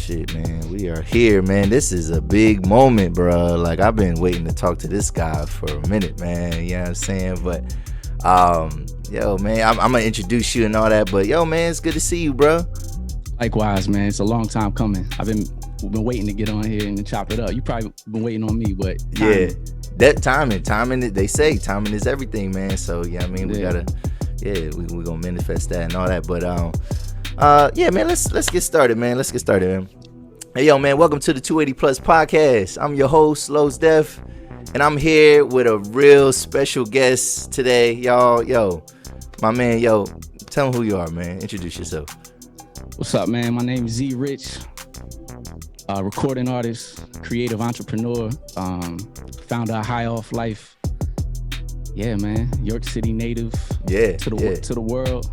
shit, man. We are here, man. This is a big moment, bro. Like, I've been waiting to talk to this guy for a minute, man. You know what I'm saying? But, yo, man, I'm gonna introduce you and all that. But, yo, man, it's good to see you, bro. Likewise, man. It's a long time coming. We've been waiting to get on here and chop it up. You probably been waiting on me, but yeah, that timing. They say timing is everything, man. So yeah, I mean, we gotta, we gonna manifest that and all that. But yeah, man, let's get started, man. Hey, yo, man, welcome to the 280 Plus podcast. I'm your host, Lowe's Def, and I'm here with a real special guest today, y'all. Yo, my man, yo, tell him who you are, man. Introduce yourself. What's up, man? My name is Z.Rich, recording artist, creative entrepreneur, founder of High Off Life. Yeah, man. York City native. Yeah. To the world.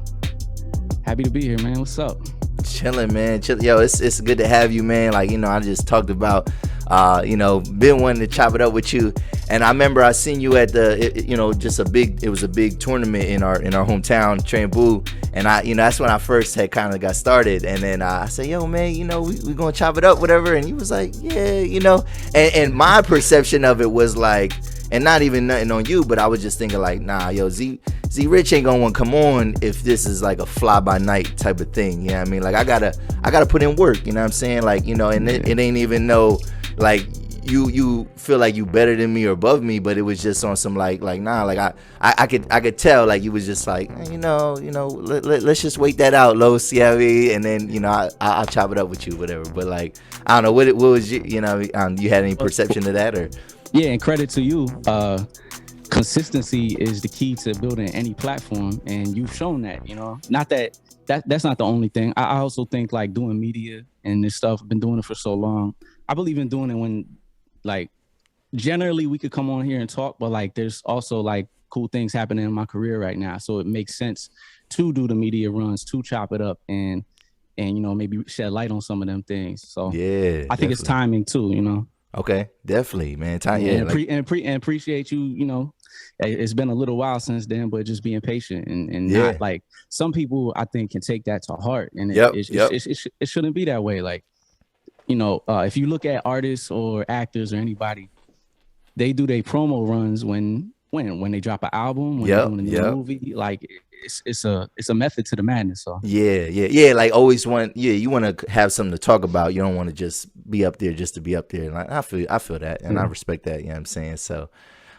Happy to be here, man. What's up? Chilling, man. Yo, it's good to have you, man. Like, you know, I just talked about, been wanting to chop it up with you. And I remember I seen you at it was a big tournament in our hometown, Trambu. And that's when I first had kind of got started. And then I said, yo, man, we gonna chop it up, whatever. And he was like, yeah, and my perception of it was like, and not even nothing on you, but I was just thinking like, nah, yo, Z.Rich ain't gonna want to come on if this is like a fly by night type of thing. You know what I mean? Like I gotta put in work, you know what I'm saying? Like, and it ain't even no, like, you feel like you better than me or above me, but it was just on some like nah, like I could tell like you was just like, let's just wait that out, Los, you know what I mean? And then I'll chop it up with you, whatever. But like, I don't know, what was you you had any perception of that? Or yeah, and credit to you. Consistency is the key to building any platform, and you've shown that. Not that's not the only thing. I also think like doing media and this stuff, I've been doing it for so long. I believe in doing it when, like, generally we could come on here and talk, but like there's also like cool things happening in my career right now, so it makes sense to do the media runs, to chop it up and maybe shed light on some of them things. So yeah, I think it's timing too. Okay, definitely, man. And appreciate you. It's been a little while since then, but just being patient and not like some people I think can take that to heart, and it shouldn't be that way. Like, if you look at artists or actors or anybody, they do their promo runs when they drop an album, when they're doing a new movie. Like it's a method to the madness. So yeah. Like always you want to have something to talk about. You don't want to just be up there just to be up there. Like I feel that, and I respect that. You know what I'm saying? So,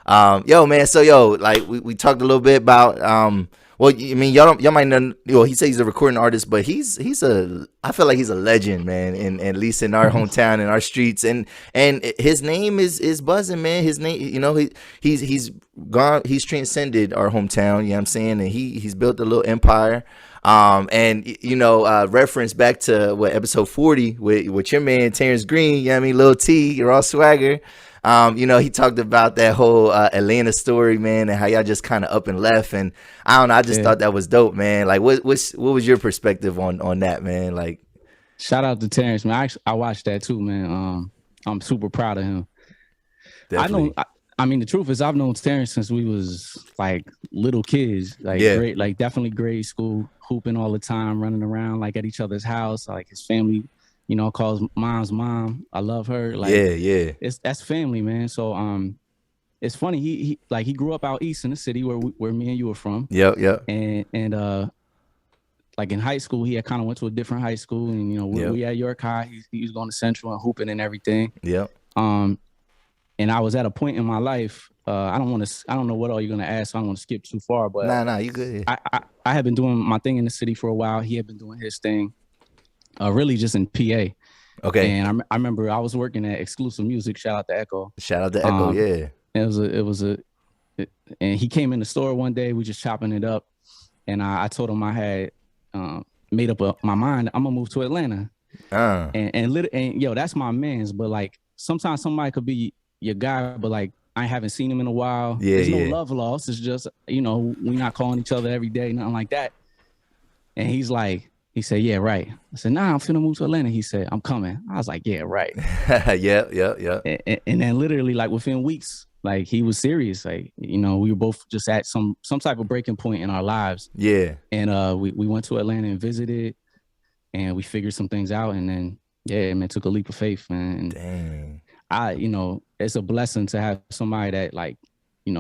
yo, man. So like we talked a little bit about well, I mean, y'all might know. He says he's a recording artist, but I feel like he's a legend, man. And at least in our hometown, in our streets, and his name is buzzing, man. His name, he's gone. He's transcended our hometown. You know what I'm saying? And he's built a little empire. Reference back to episode 40 with your man Terrence Green. You know what I mean? Lil T, you're all swagger. He talked about that whole Atlanta story, man, and how y'all just kind of up and left. And I don't know, I just thought that was dope, man. Like, what was your perspective on that, man? Like, shout out to Terrence, man. I watched that too, man. I'm super proud of him. Definitely. I mean, the truth is, I've known Terrence since we was like little kids, like great, like definitely grade school, hooping all the time, running around like at each other's house, like his family. Calls mom's mom. I love her. Like, that's family, man. So it's funny. He grew up out east in the city where me and you were from. Yep. And like in high school, he had kind of went to a different high school, and we at York High. He was going to Central and hooping and everything. Yep. And I was at a point in my life. I don't know what all you're gonna ask, so I don't want to skip too far. But nah, you good. I had been doing my thing in the city for a while. He had been doing his thing. Really just in PA. Okay. And I remember I was working at Exclusive Music. Shout out to Echo. Yeah. And he came in the store one day. We just chopping it up, and I told him I had made up my mind. I'm gonna move to Atlanta. And that's my man's. But like sometimes somebody could be your guy, but like I haven't seen him in a while. There's no love lost. It's just we not calling each other every day, nothing like that. And he said, yeah, right. I said, nah, I'm finna move to Atlanta. He said, I'm coming. I was like, yeah, right. Yeah. And then literally like within weeks, like he was serious. Like, we were both just at some type of breaking point in our lives. Yeah. And we went to Atlanta and visited, and we figured some things out. And then Yeah, man, took a leap of faith, man. Dang. It's a blessing to have somebody that, like, I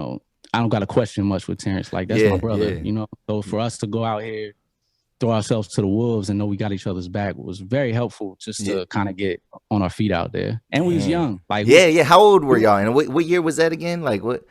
don't got to question much with Terrence. Like, that's my brother, So for us to go out here, throw ourselves to the wolves and know we got each other's back was very helpful just to kind of get on our feet out there. And we was young. Like, How old were y'all? And what year was that again? Like what?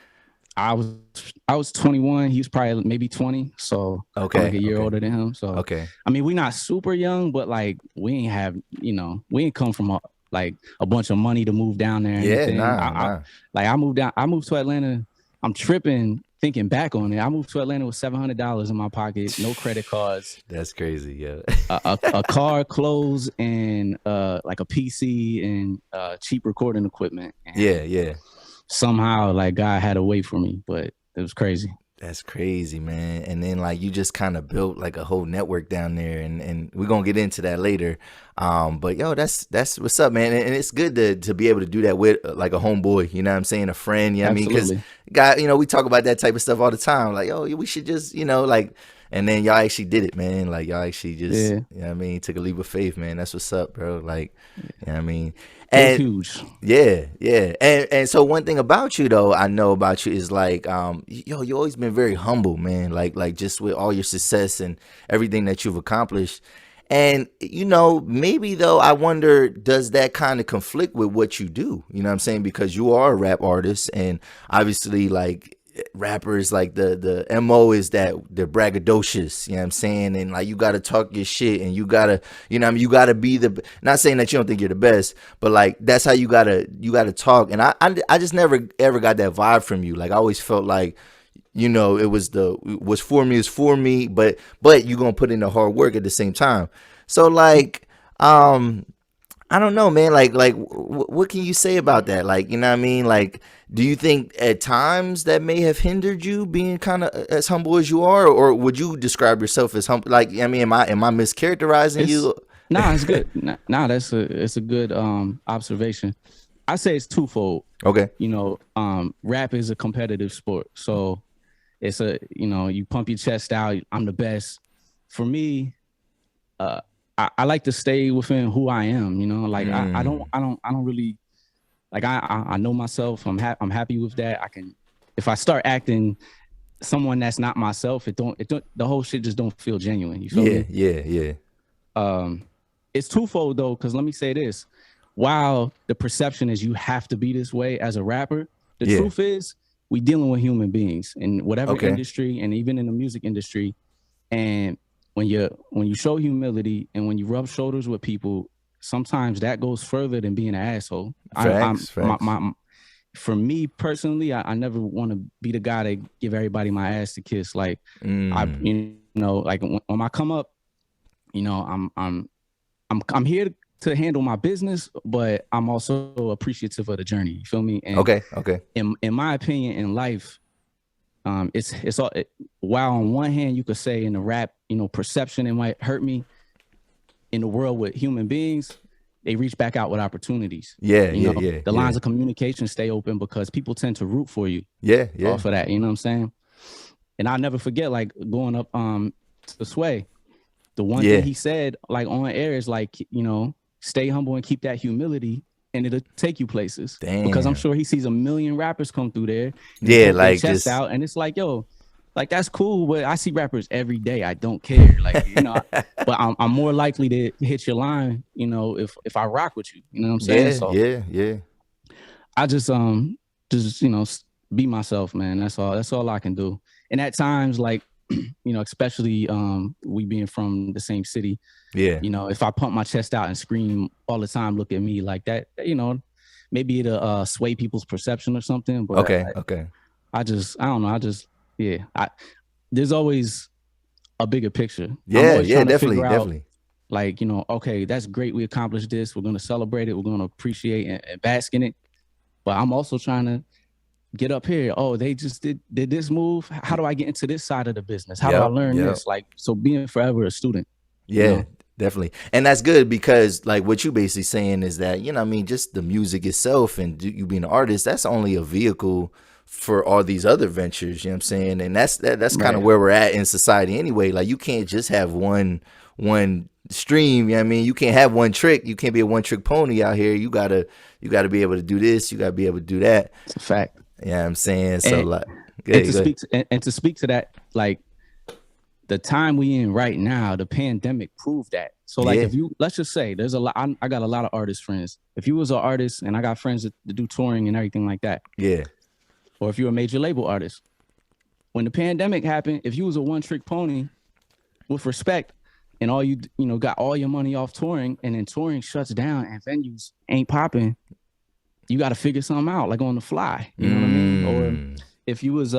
I was 21. He was probably maybe 20. So like a year older than him. So I mean, we're not super young, but like we ain't have, we ain't come from like a bunch of money to move down there. I moved to Atlanta. I'm tripping thinking back on it. I moved to Atlanta with $700 in my pocket, no credit cards. That's crazy, yeah. a car, clothes, and like a PC and cheap recording equipment. And somehow, like, God had a way for me, but it was crazy. That's crazy, man. And then like you just kind of built like a whole network down there, and we're gonna get into that later. But yo, that's what's up, man. And it's good to be able to do that with like a homeboy, you know what I'm saying, a friend, you know what I mean? Because God, we talk about that type of stuff all the time. Like, oh, we should just, like, and then y'all actually did it, man. Like y'all actually just you know what I mean, took a leap of faith, man. That's what's up, bro. Like, you know what I mean? And huge. Yeah. And so one thing about you though, I know about you is like, you always been very humble, man. Like just with all your success and everything that you've accomplished. And, maybe though, I wonder, does that kind of conflict with what you do? You know what I'm saying? Because you are a rap artist, and obviously like rappers, like the MO is that they're braggadocious, you know what I'm saying? And like you gotta talk your shit, and you gotta, you gotta be not saying that you don't think you're the best, but like that's how you gotta talk. And I just never ever got that vibe from you. Like I always felt like, it was what's for me is for me, but you're gonna put in the hard work at the same time. So like I don't know, man. Like what can you say about that? Like, you know what I mean? Like, do you think at times that may have hindered you being kind of as humble as you are, or would you describe yourself as humble? Like, I mean, am I mischaracterizing you? Nah, it's good. Nah, it's a good observation. I say it's twofold. Okay. Rap is a competitive sport, so it's you pump your chest out. I'm the best. For me, I like to stay within who I am. Like I don't really, like I know myself. I'm happy with that. If I start acting someone that's not myself, the whole shit just don't feel genuine. You feel me? Yeah. It's twofold though, because let me say this: while the perception is you have to be this way as a rapper, the truth is we dealing with human beings in whatever industry, and even in the music industry. And when you show humility and when you rub shoulders with people, sometimes that goes further than being an asshole. Facts. For me personally, I never want to be the guy that give everybody my ass to kiss. Like like when I come up, I'm here to handle my business, but I'm also appreciative of the journey. You feel me? And okay. In my opinion, in life, it's all. While on one hand you could say in the rap, perception, it might hurt me. In the world with human beings, they reach back out with opportunities. The lines of communication stay open because people tend to root for you. Off of that, you know what I'm saying? And I'll never forget, like going up to Sway, the one thing he said, like on air, is like, stay humble and keep that humility, and it'll take you places. Damn. Because I'm sure he sees a million rappers come through there. Like chest just out, and it's like, yo, like that's cool, but I see rappers every day. I don't care, like but I'm more likely to hit your line, if I rock with you. You know what I'm saying? Yeah. I just be myself, man. That's all I can do. And at times, like, especially we being from the same city. If I pump my chest out and scream all the time, look at me like that, maybe it'll sway people's perception or something. But okay. I don't know. There's always a bigger picture. Definitely. Like, okay, that's great. We accomplished this. We're going to celebrate it. We're going to appreciate and bask in it. But I'm also trying to get up here. Oh, they just did this move. How do I get into this side of the business? How do I learn this? Like, so being forever a student. Definitely. And that's good, because like what you basically saying is that, just the music itself and you being an artist, that's only a vehicle for all these other ventures, you know what I'm saying? And that's kind of where we're at in society anyway. Like you can't just have one one stream. You know what I mean? You can't have one trick. You can't be a one trick pony out here. You gotta be able to do this. You gotta be able to do that. It's a fact. Yeah, you know what I'm saying. So and, like, to speak to that, like the time we in right now, the pandemic proved that. So like, if you, let's just say there's a lot, I got a lot of artist friends. If you was an artist, and I got friends that do touring and everything like that. Yeah. Or if you're a major label artist, when the pandemic happened, if you was a one trick pony, with respect, and all you got all your money off touring, and then touring shuts down and venues ain't popping, you got to figure something out, like on the fly. You know what I mean? Or if you was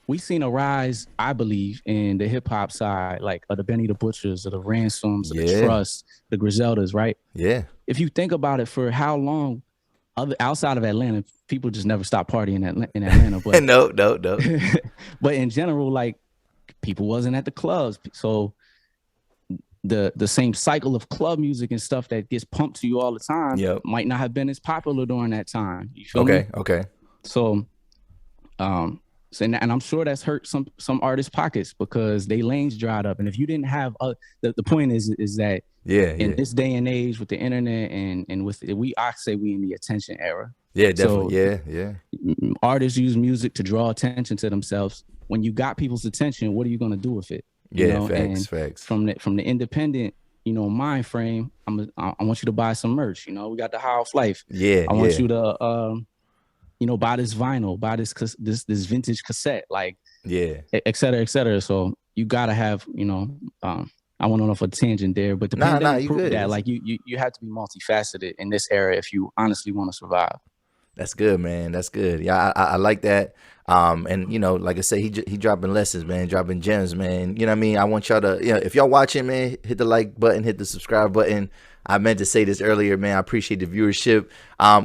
we seen a rise, I believe, in the hip hop side, like the Benny the Butchers, or the Ransoms, or the Trust, the Griseldas, right? Yeah. If you think about it, for how long, outside of Atlanta, people just never stopped partying in Atlanta. But no. But in general, like, people wasn't at the clubs, so the same cycle of club music and stuff that gets pumped to you all the time might not have been as popular during that time. You feel me? Okay. So, and I'm sure that's hurt some artists' pockets, because they lanes dried up. And if you didn't have the point is that in this day and age with the internet and with I say we in the attention era. Yeah, definitely. So, artists use music to draw attention to themselves. When you got people's attention, what are you going to do with it? Facts. From the independent, mind frame, I want you to buy some merch. We got the High Off Life. I want you to buy this vinyl, buy this vintage cassette, like, et cetera, et cetera. So you gotta have, I went on off a tangent there, but the pandemic proved that, like, you have to be multifaceted in this era if you honestly want to survive. That's good, man. That's good. Yeah, I like that. And like I said, he dropping lessons, man, dropping gems, man. You know what I mean? I want y'all to, if y'all watching, man, hit the like button, hit the subscribe button. I meant to say this earlier, man. I appreciate the viewership.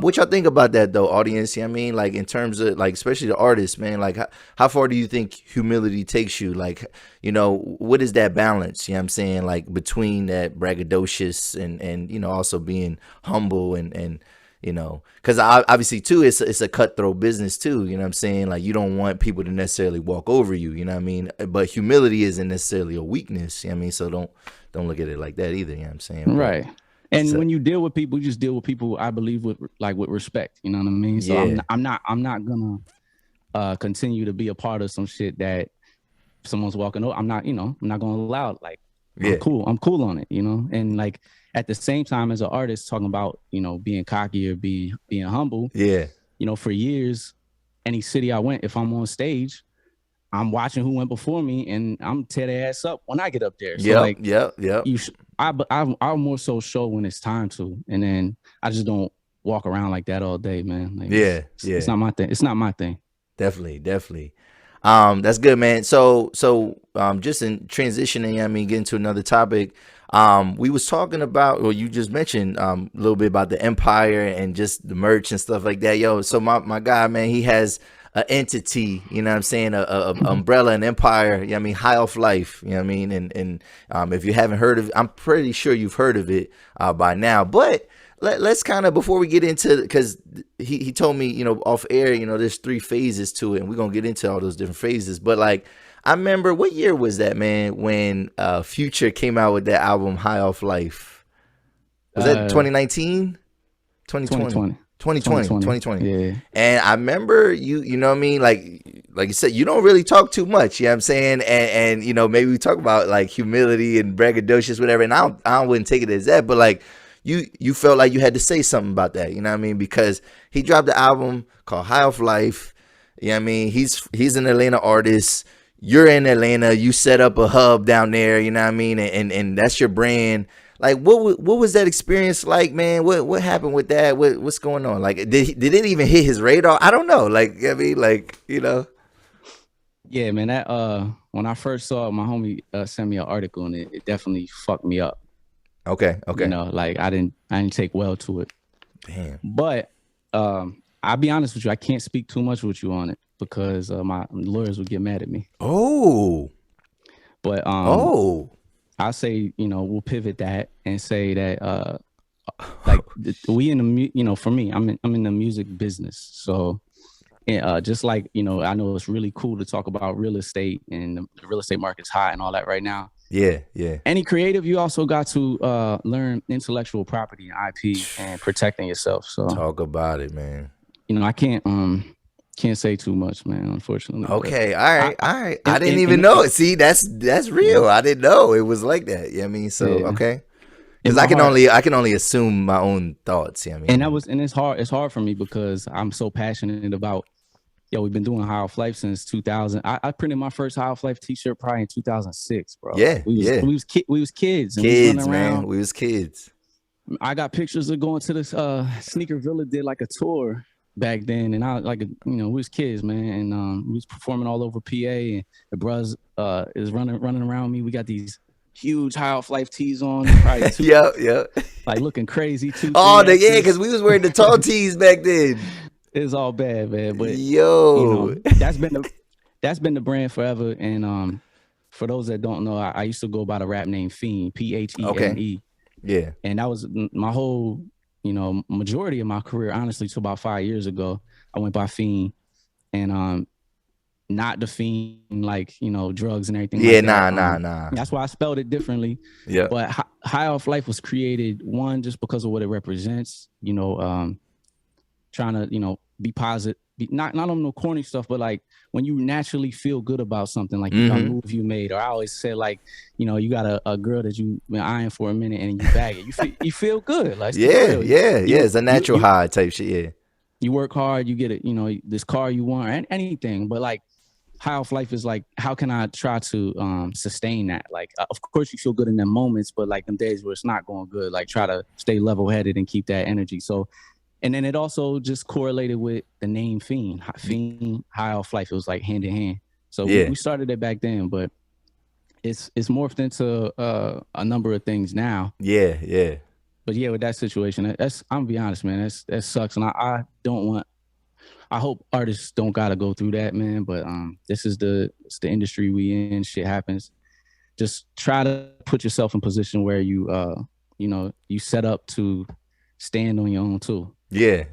What y'all think about that, though, audience? You know what I mean? Like, in terms of, like, especially the artists, man, like, how far do you think humility takes you? Like, what is that balance? You know what I'm saying? Like, between that braggadocious and also being humble and because obviously too, it's a cutthroat business too. You know what I'm saying? Like, you don't want people to necessarily walk over you. You know what I mean? But humility isn't necessarily a weakness. You know what I mean? So don't look at it like that either. You know what I'm saying? Right. And when you deal with people, you just deal with people, I believe, with respect. You know what I mean? So I'm not gonna continue to be a part of some shit that someone's walking over. I'm not gonna allow it. Like, I'm cool on it. And like, at the same time, as an artist, talking about being cocky or being humble. Yeah. For years, any city I went, if I'm on stage, I'm watching who went before me, and I'm tear their ass up when I get up there. So I'll more so show when it's time to, and then I just don't walk around like that all day, man. Like, it's not my thing. It's not my thing. Definitely. That's good, man. So just in transitioning, getting to another topic. We was talking about, well, you just mentioned a little bit about the empire and just the merch and stuff like that. Yo, so my guy, man, he has an entity, you know what I'm saying, a umbrella, an empire, High Off Life, you know what I mean? And if you haven't heard of it, I'm pretty sure you've heard of it by now. But let's kind of, before we get into, because he told me, off air, there's 3 phases to it, and we're going to get into all those different phases. But like, I remember, what year was that, man, when Future came out with that album, High Off Life? Was that 2019? 2020. 2020. Yeah. And I remember you know what I mean? Like you said, you don't really talk too much, you know what I'm saying? And maybe we talk about like humility and braggadocious, whatever. And I wouldn't take it as that, but like you felt like you had to say something about that, you know what I mean? Because he dropped the album called High Off Life. You know what I mean? He's an Atlanta artist. You're in Atlanta. You set up a hub down there, you know what I mean? And that's your brand. Like, what was that experience like, man? What happened with that? What's going on? Like, did it even hit his radar? I don't know. Like, I mean, like, Yeah, man. That when I first saw it, my homie sent me an article, and it definitely fucked me up. Okay. Like, I didn't take well to it. Damn. But I'll be honest with you, I can't speak too much with you on it because my lawyers would get mad at me. Oh. But I'll say, we'll pivot that and say that, like, we in the, for me, I'm in the music business. So, just like, I know it's really cool to talk about real estate, and the real estate market's hot and all that right now. Yeah. Any creative, you also got to learn intellectual property and IP and protecting yourself. So talk about it, man. You know, I can't say too much, man, unfortunately. Okay, all right. I didn't even know it. See, that's real. I didn't know it was like that. I mean, so okay. Because I can only assume my own thoughts. I mean, and it's hard for me because I'm so passionate about. We've been doing High Off Life since 2000. I printed my first High Off Life T-shirt probably in 2006, bro. Yeah, we was kids. And kids, man. We was kids. I got pictures of going to this Sneaker Villa, did like a tour back then, and I we was kids, man, and we was performing all over PA, and the bros is running around me. We got these huge High Off Life tees on, probably yeah, like looking crazy too. Because we was wearing the tall tees back then. It's all bad, man. But that's been the brand forever. And for those that don't know, I used to go by the rap name Fiend, Phene. Okay. Yeah. And that was my whole, majority of my career, honestly, till about 5 years ago. I went by Fiend, and not the Fiend like drugs and everything. Yeah, like nah. That's why I spelled it differently. Yeah. But High Off Life was created, one, just because of what it represents. Trying to be positive, not on no corny stuff, but like when you naturally feel good about something, like a move you made. Or I always said, like, you got a girl that you've been eyeing for a minute and you bag it, you feel good. Like, it's a natural high type shit. Yeah, you work hard, you get it, this car you want, or anything. But like High Off Life is like, how can I try to sustain that? Like, of course you feel good in them moments, but like them days where it's not going good, like try to stay level headed and keep that energy. So. And then it also just correlated with the name Fiend, High Off Life. It was like hand in hand. So we started it back then, but it's morphed into a number of things now. Yeah. But with that situation, I'm gonna be honest, man, that sucks, and I hope artists don't gotta go through that, man. But this is it's the industry we in. Shit happens. Just try to put yourself in position where you you set up to stand on your own too. Yeah.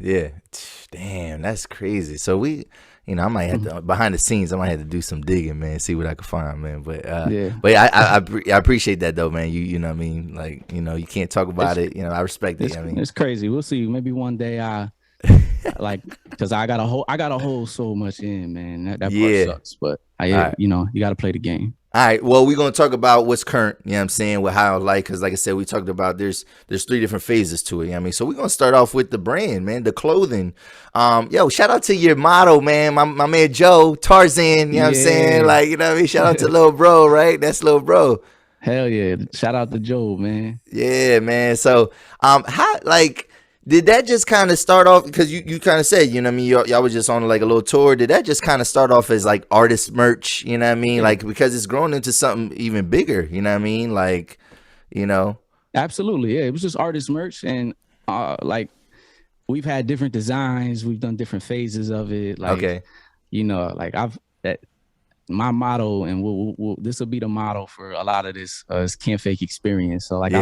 Damn, that's crazy. So I might have to, behind the scenes, I might have to do some digging, man, see what I can find, man. But I appreciate that though, man. You know what I mean? Like, you can't talk about it. I respect it. I mean, it's crazy. We'll see. Maybe one day because I gotta hold so much in, man. That part sucks. But you gotta play the game. All right, well, we're going to talk about what's current, you know what I'm saying, with High Off Life, because like I said, we talked about there's 3 different phases to it, you know what I mean? So we're going to start off with the brand, man, the clothing. Shout out to your model, man, my man Joe, Tarzan, you know what I'm saying? Like, you know what I mean? Shout out to little bro, right? That's little bro. Hell yeah. Shout out to Joe, man. Yeah, man. So, did that just kind of start off, because you kind of said, you know what I mean, y'all was just on like a little tour. Did that just kind of start off as like artist merch, you know what I mean? Like, because it's grown into something even bigger, you know what I mean? Like, Absolutely, yeah. It was just artist merch, and like we've had different designs. We've done different phases of it. Like, like my motto, and this will be the motto for a lot of this is can't fake experience. So like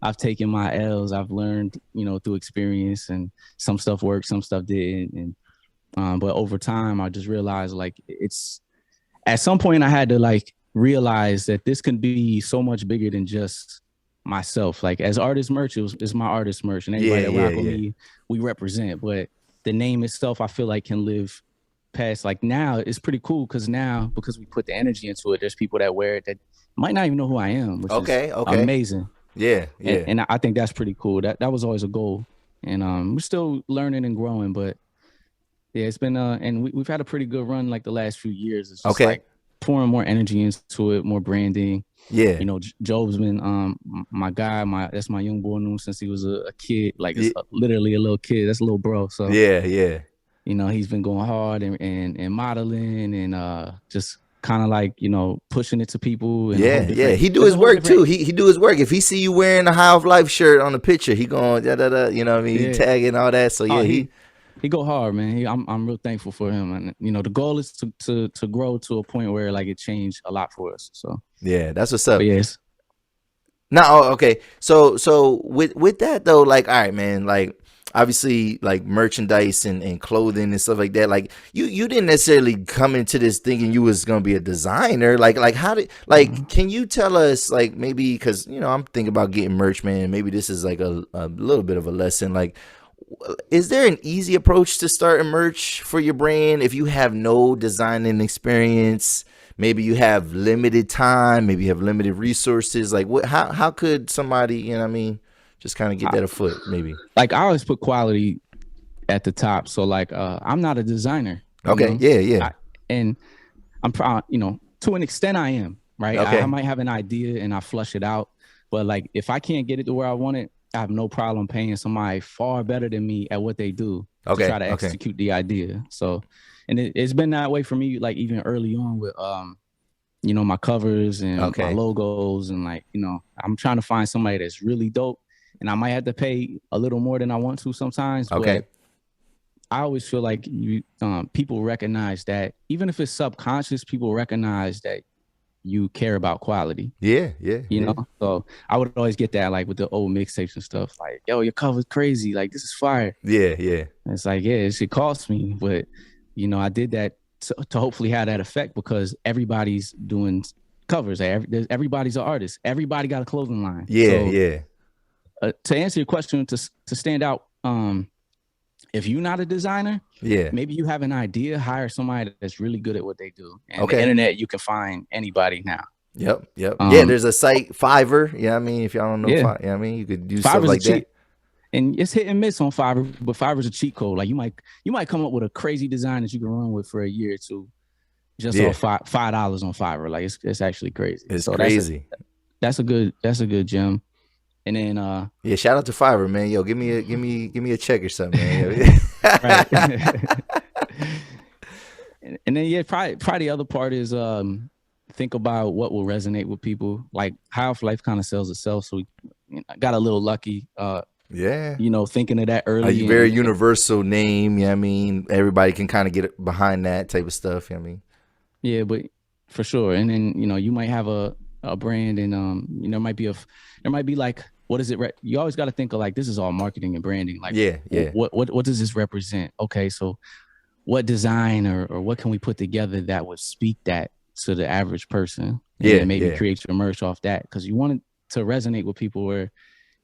I've taken my L's. I've learned, through experience, and some stuff worked, some stuff didn't. And but over time, I just realized like it's at some point I had to like realize that this can be so much bigger than just myself. Like as artist merch, it's my artist merch, and everybody that rock with me, we represent. But the name itself, I feel like can live past. Like now, it's pretty cool because we put the energy into it, there's people that wear it that might not even know who I am. Which is amazing. Yeah. And I think that's pretty cool. That was always a goal, and we're still learning and growing. But yeah, it's been and we've had a pretty good run like the last few years. It's just like pouring more energy into it, more branding. Yeah, Joe's been my guy. That's my young boy, knew since he was a kid. Like it's literally a little kid. That's a little bro. So yeah. He's been going hard and modeling and just kind of like pushing it to people. And he do his work too. He do his work. If he see you wearing a High Off Life shirt on the picture, he going you know what I mean, he tagging all that. So he go hard, man. I'm real thankful for him, and the goal is to grow to a point where like it changed a lot for us. So yeah, that's what's up. But yes. No, okay. So with that though, like, all right, man, like obviously like merchandise and clothing and stuff like that. Like you didn't necessarily come into this thinking you was gonna be a designer. Like how did can you tell us like maybe because I'm thinking about getting merch, man. Maybe this is like a little bit of a lesson. Like, is there an easy approach to start a merch for your brand if you have no designing experience? Maybe you have limited time. Maybe you have limited resources. Like what? How could somebody just kind of get that afoot? Maybe like I always put quality at the top. So like I'm not a designer. Okay. Yeah. And I'm proud. To an extent I am. Right. Okay. I might have an idea and I flush it out. But like if I can't get it to where I want it, I have no problem paying somebody far better than me at what they do to try to execute the idea. So, and it's been that way for me, like even early on with, my covers and my logos and like, I'm trying to find somebody that's really dope and I might have to pay a little more than I want to sometimes. Okay. But I always feel like people recognize that even if it's subconscious, people recognize that you care about quality. Yeah. You know, so I would always get that like with the old mixtapes and stuff like, yo, your cover's crazy. Like, this is fire. Yeah. And it's like, yeah, it should cost me. But, I did that to hopefully have that effect because everybody's doing covers. Everybody's an artist. Everybody got a clothing line. Yeah. To answer your question, to stand out, if you're not a designer, maybe you have an idea, hire somebody that's really good at what they do. And the internet, you can find anybody now. Yep. There's a site, Fiverr. If y'all don't know, you could do stuff like that. And it's hit and miss on Fiverr, but Fiverr's a cheat code. Like you might come up with a crazy design that you can run with for a year or two, just off $5 on Fiverr. Like it's actually crazy. It's crazy. That's a good gem. And then shout out to Fiverr, man. Yo, give me a check or something, man. Right. and then probably the other part is think about what will resonate with people. Like High Off Life kind of sells itself, so we got a little lucky. Thinking of that early. A very universal name. Everybody can kind of get behind that type of stuff. Yeah, but for sure. And then you might have a brand, and there might be like, what is it? You always got to think of like, this is all marketing and branding. Like, what does this represent? Okay, so what design or what can we put together that would speak that to the average person? And maybe create your merch off that, because you want it to resonate with people where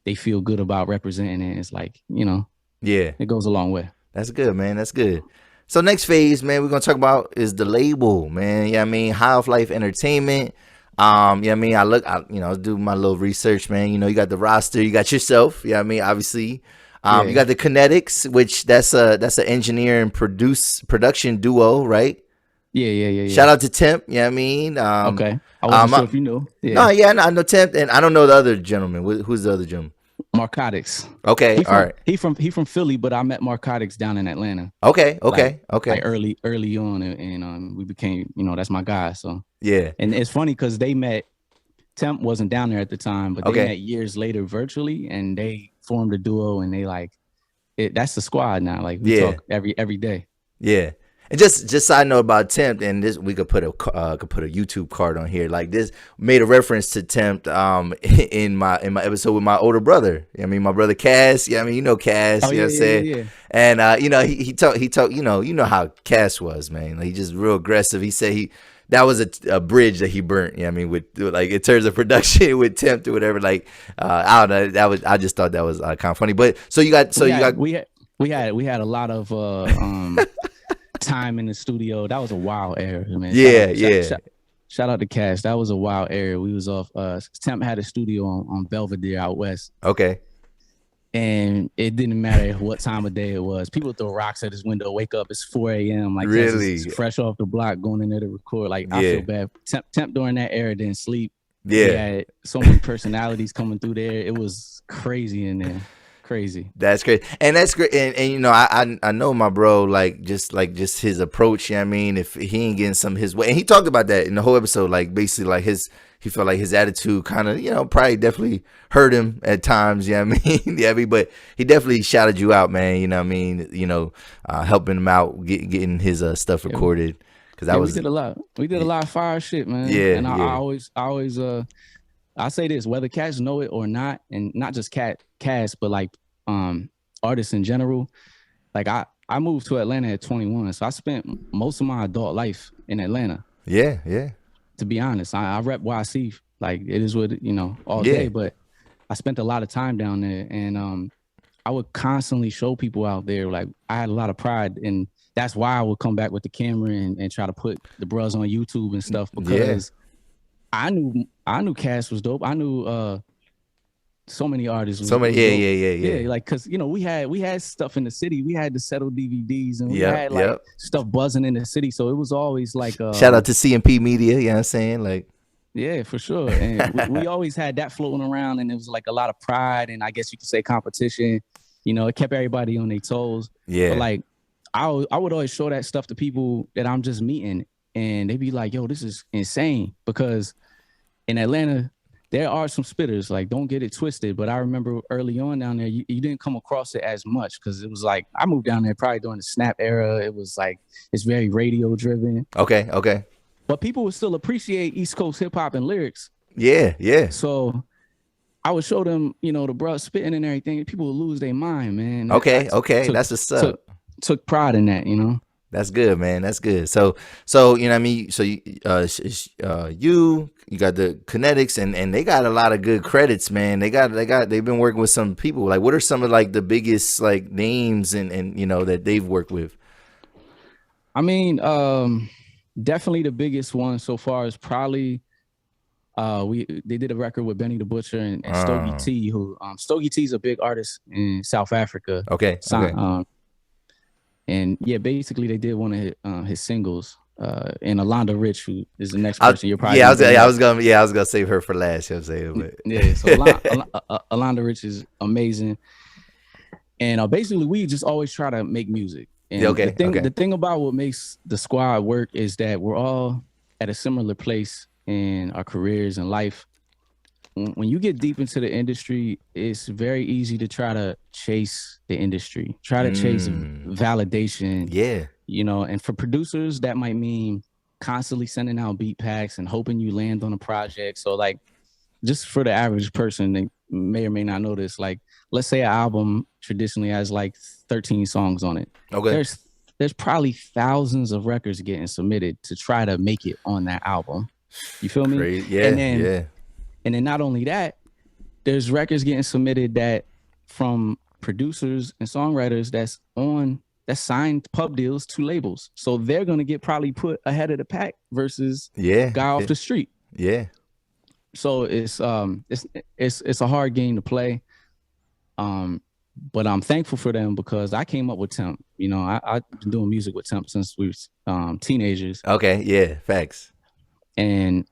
they feel good about representing it. It's like, it goes a long way. That's good, man. That's good. So next phase, man, we're gonna talk about is the label, man. High Off Life Entertainment. I do my little research, man. You got the roster, you got yourself, obviously. You got the Conetiks, which that's an engineer and production duo, right? Yeah. Shout out to Temp, okay. I wasn't sure if you knew. I know Temp, and I don't know the other gentleman. Who's the other gentleman? Conetiks. Okay, all right. He from Philly, but I met Conetiks down in Atlanta. Okay. Like early on, and we became, that's my guy. So and it's funny because they met. Temp wasn't down there at the time, but they met years later virtually, and they formed a duo, and they like it. That's the squad now. Like we talk every day. Yeah. And just side note about Temp, and this we could put a YouTube card on here. Like this made a reference to Temp in my episode with my older brother. My brother Cass. Cass. You know what I'm saying? Yeah. And he talked. You know how Cass was, man. Like, he just real aggressive. He said that was a bridge that he burnt. With like in terms of production with Temp or whatever. Like I don't know. I just thought that was kind of funny. But we had a lot of time in the studio. That was a wild era, man. Shout out to Cash. That was a wild era. We was off. Temp had a studio on Belvedere out west. Okay. And it didn't matter what time of day it was. People throw rocks at his window. Wake up, it's 4 a.m. Like really fresh off the block, going in there to record. Like I feel bad. Temp during that era didn't sleep. Yeah. He had so many personalities coming through there. It was crazy in there. Crazy. That's great. And that's great. And I know my bro, like just his approach, if he ain't getting some his way. And he talked about that in the whole episode, like basically like he felt like his attitude kind of, probably definitely hurt him at times, but he definitely shouted you out, man, helping him out, getting his stuff recorded. Cause we did a lot. We did a lot of fire shit, man. Yeah. And I always I say this, whether cats know it or not, and not just Cass, but like artists in general. Like I moved to Atlanta at 21, so I spent most of my adult life in Atlanta. Yeah, yeah. To be honest, I rep YC, like it is what, you know, all day, but I spent a lot of time down there, and I would constantly show people out there. Like I had a lot of pride, and that's why I would come back with the camera and try to put the bros on YouTube and stuff, because I knew Cass was dope. I knew so many artists. Yeah. Like, cause you know we had stuff in the city. We had the settled DVDs, and we had like stuff buzzing in the city. So it was always like shout out to CMP Media. You know what I'm saying? Like, yeah, for sure. And we always had that floating around, and it was like a lot of pride, and I guess you could say competition. You know, it kept everybody on their toes. Yeah. But like I would always show that stuff to people that I'm just meeting, and they'd be like, "Yo, this is insane," because in Atlanta, there are some spitters, like don't get it twisted. But I remember early on down there, you didn't come across it as much, because it was like, I moved down there probably during the Snap era. It was like, it's very radio driven. Okay. But people would still appreciate East Coast hip hop and lyrics. Yeah. So I would show them, you know, the bro spitting and everything. People would lose their mind, man. Okay. That's what's up. Took pride in that, you know. That's good, man. That's good. So you know what I mean? So you got the Conetiks, and they got a lot of good credits, man. they've been working with some people. Like, what are some of like the biggest like names and you know that they've worked with? I mean, definitely the biggest one so far is probably they did a record with Benny the Butcher and Stogie T, who Stogie T is a big artist in South Africa. Okay. And yeah, basically they did one of his singles, and Alonda Rich, who is the next person you're probably. I was gonna save her for last. You know what I'm saying? But. Yeah, so Alonda Rich is amazing, and basically we just always try to make music. And the thing about what makes the squad work is that we're all at a similar place in our careers and life. When you get deep into the industry, it's very easy to try to chase the industry, try to chase validation. Yeah. You know, and for producers, that might mean constantly sending out beat packs and hoping you land on a project. So like, just for the average person, they may or may not know this, like, let's say an album traditionally has like 13 songs on it. Okay. There's probably thousands of records getting submitted to try to make it on that album. You feel me? Great. Yeah. And then not only that, there's records getting submitted that from producers and songwriters that's signed pub deals to labels. So they're gonna get probably put ahead of the pack versus guy off the street. Yeah. So it's a hard game to play. But I'm thankful for them, because I came up with Temp. You know, I've been doing music with Temp since we were teenagers. Okay, yeah, facts. And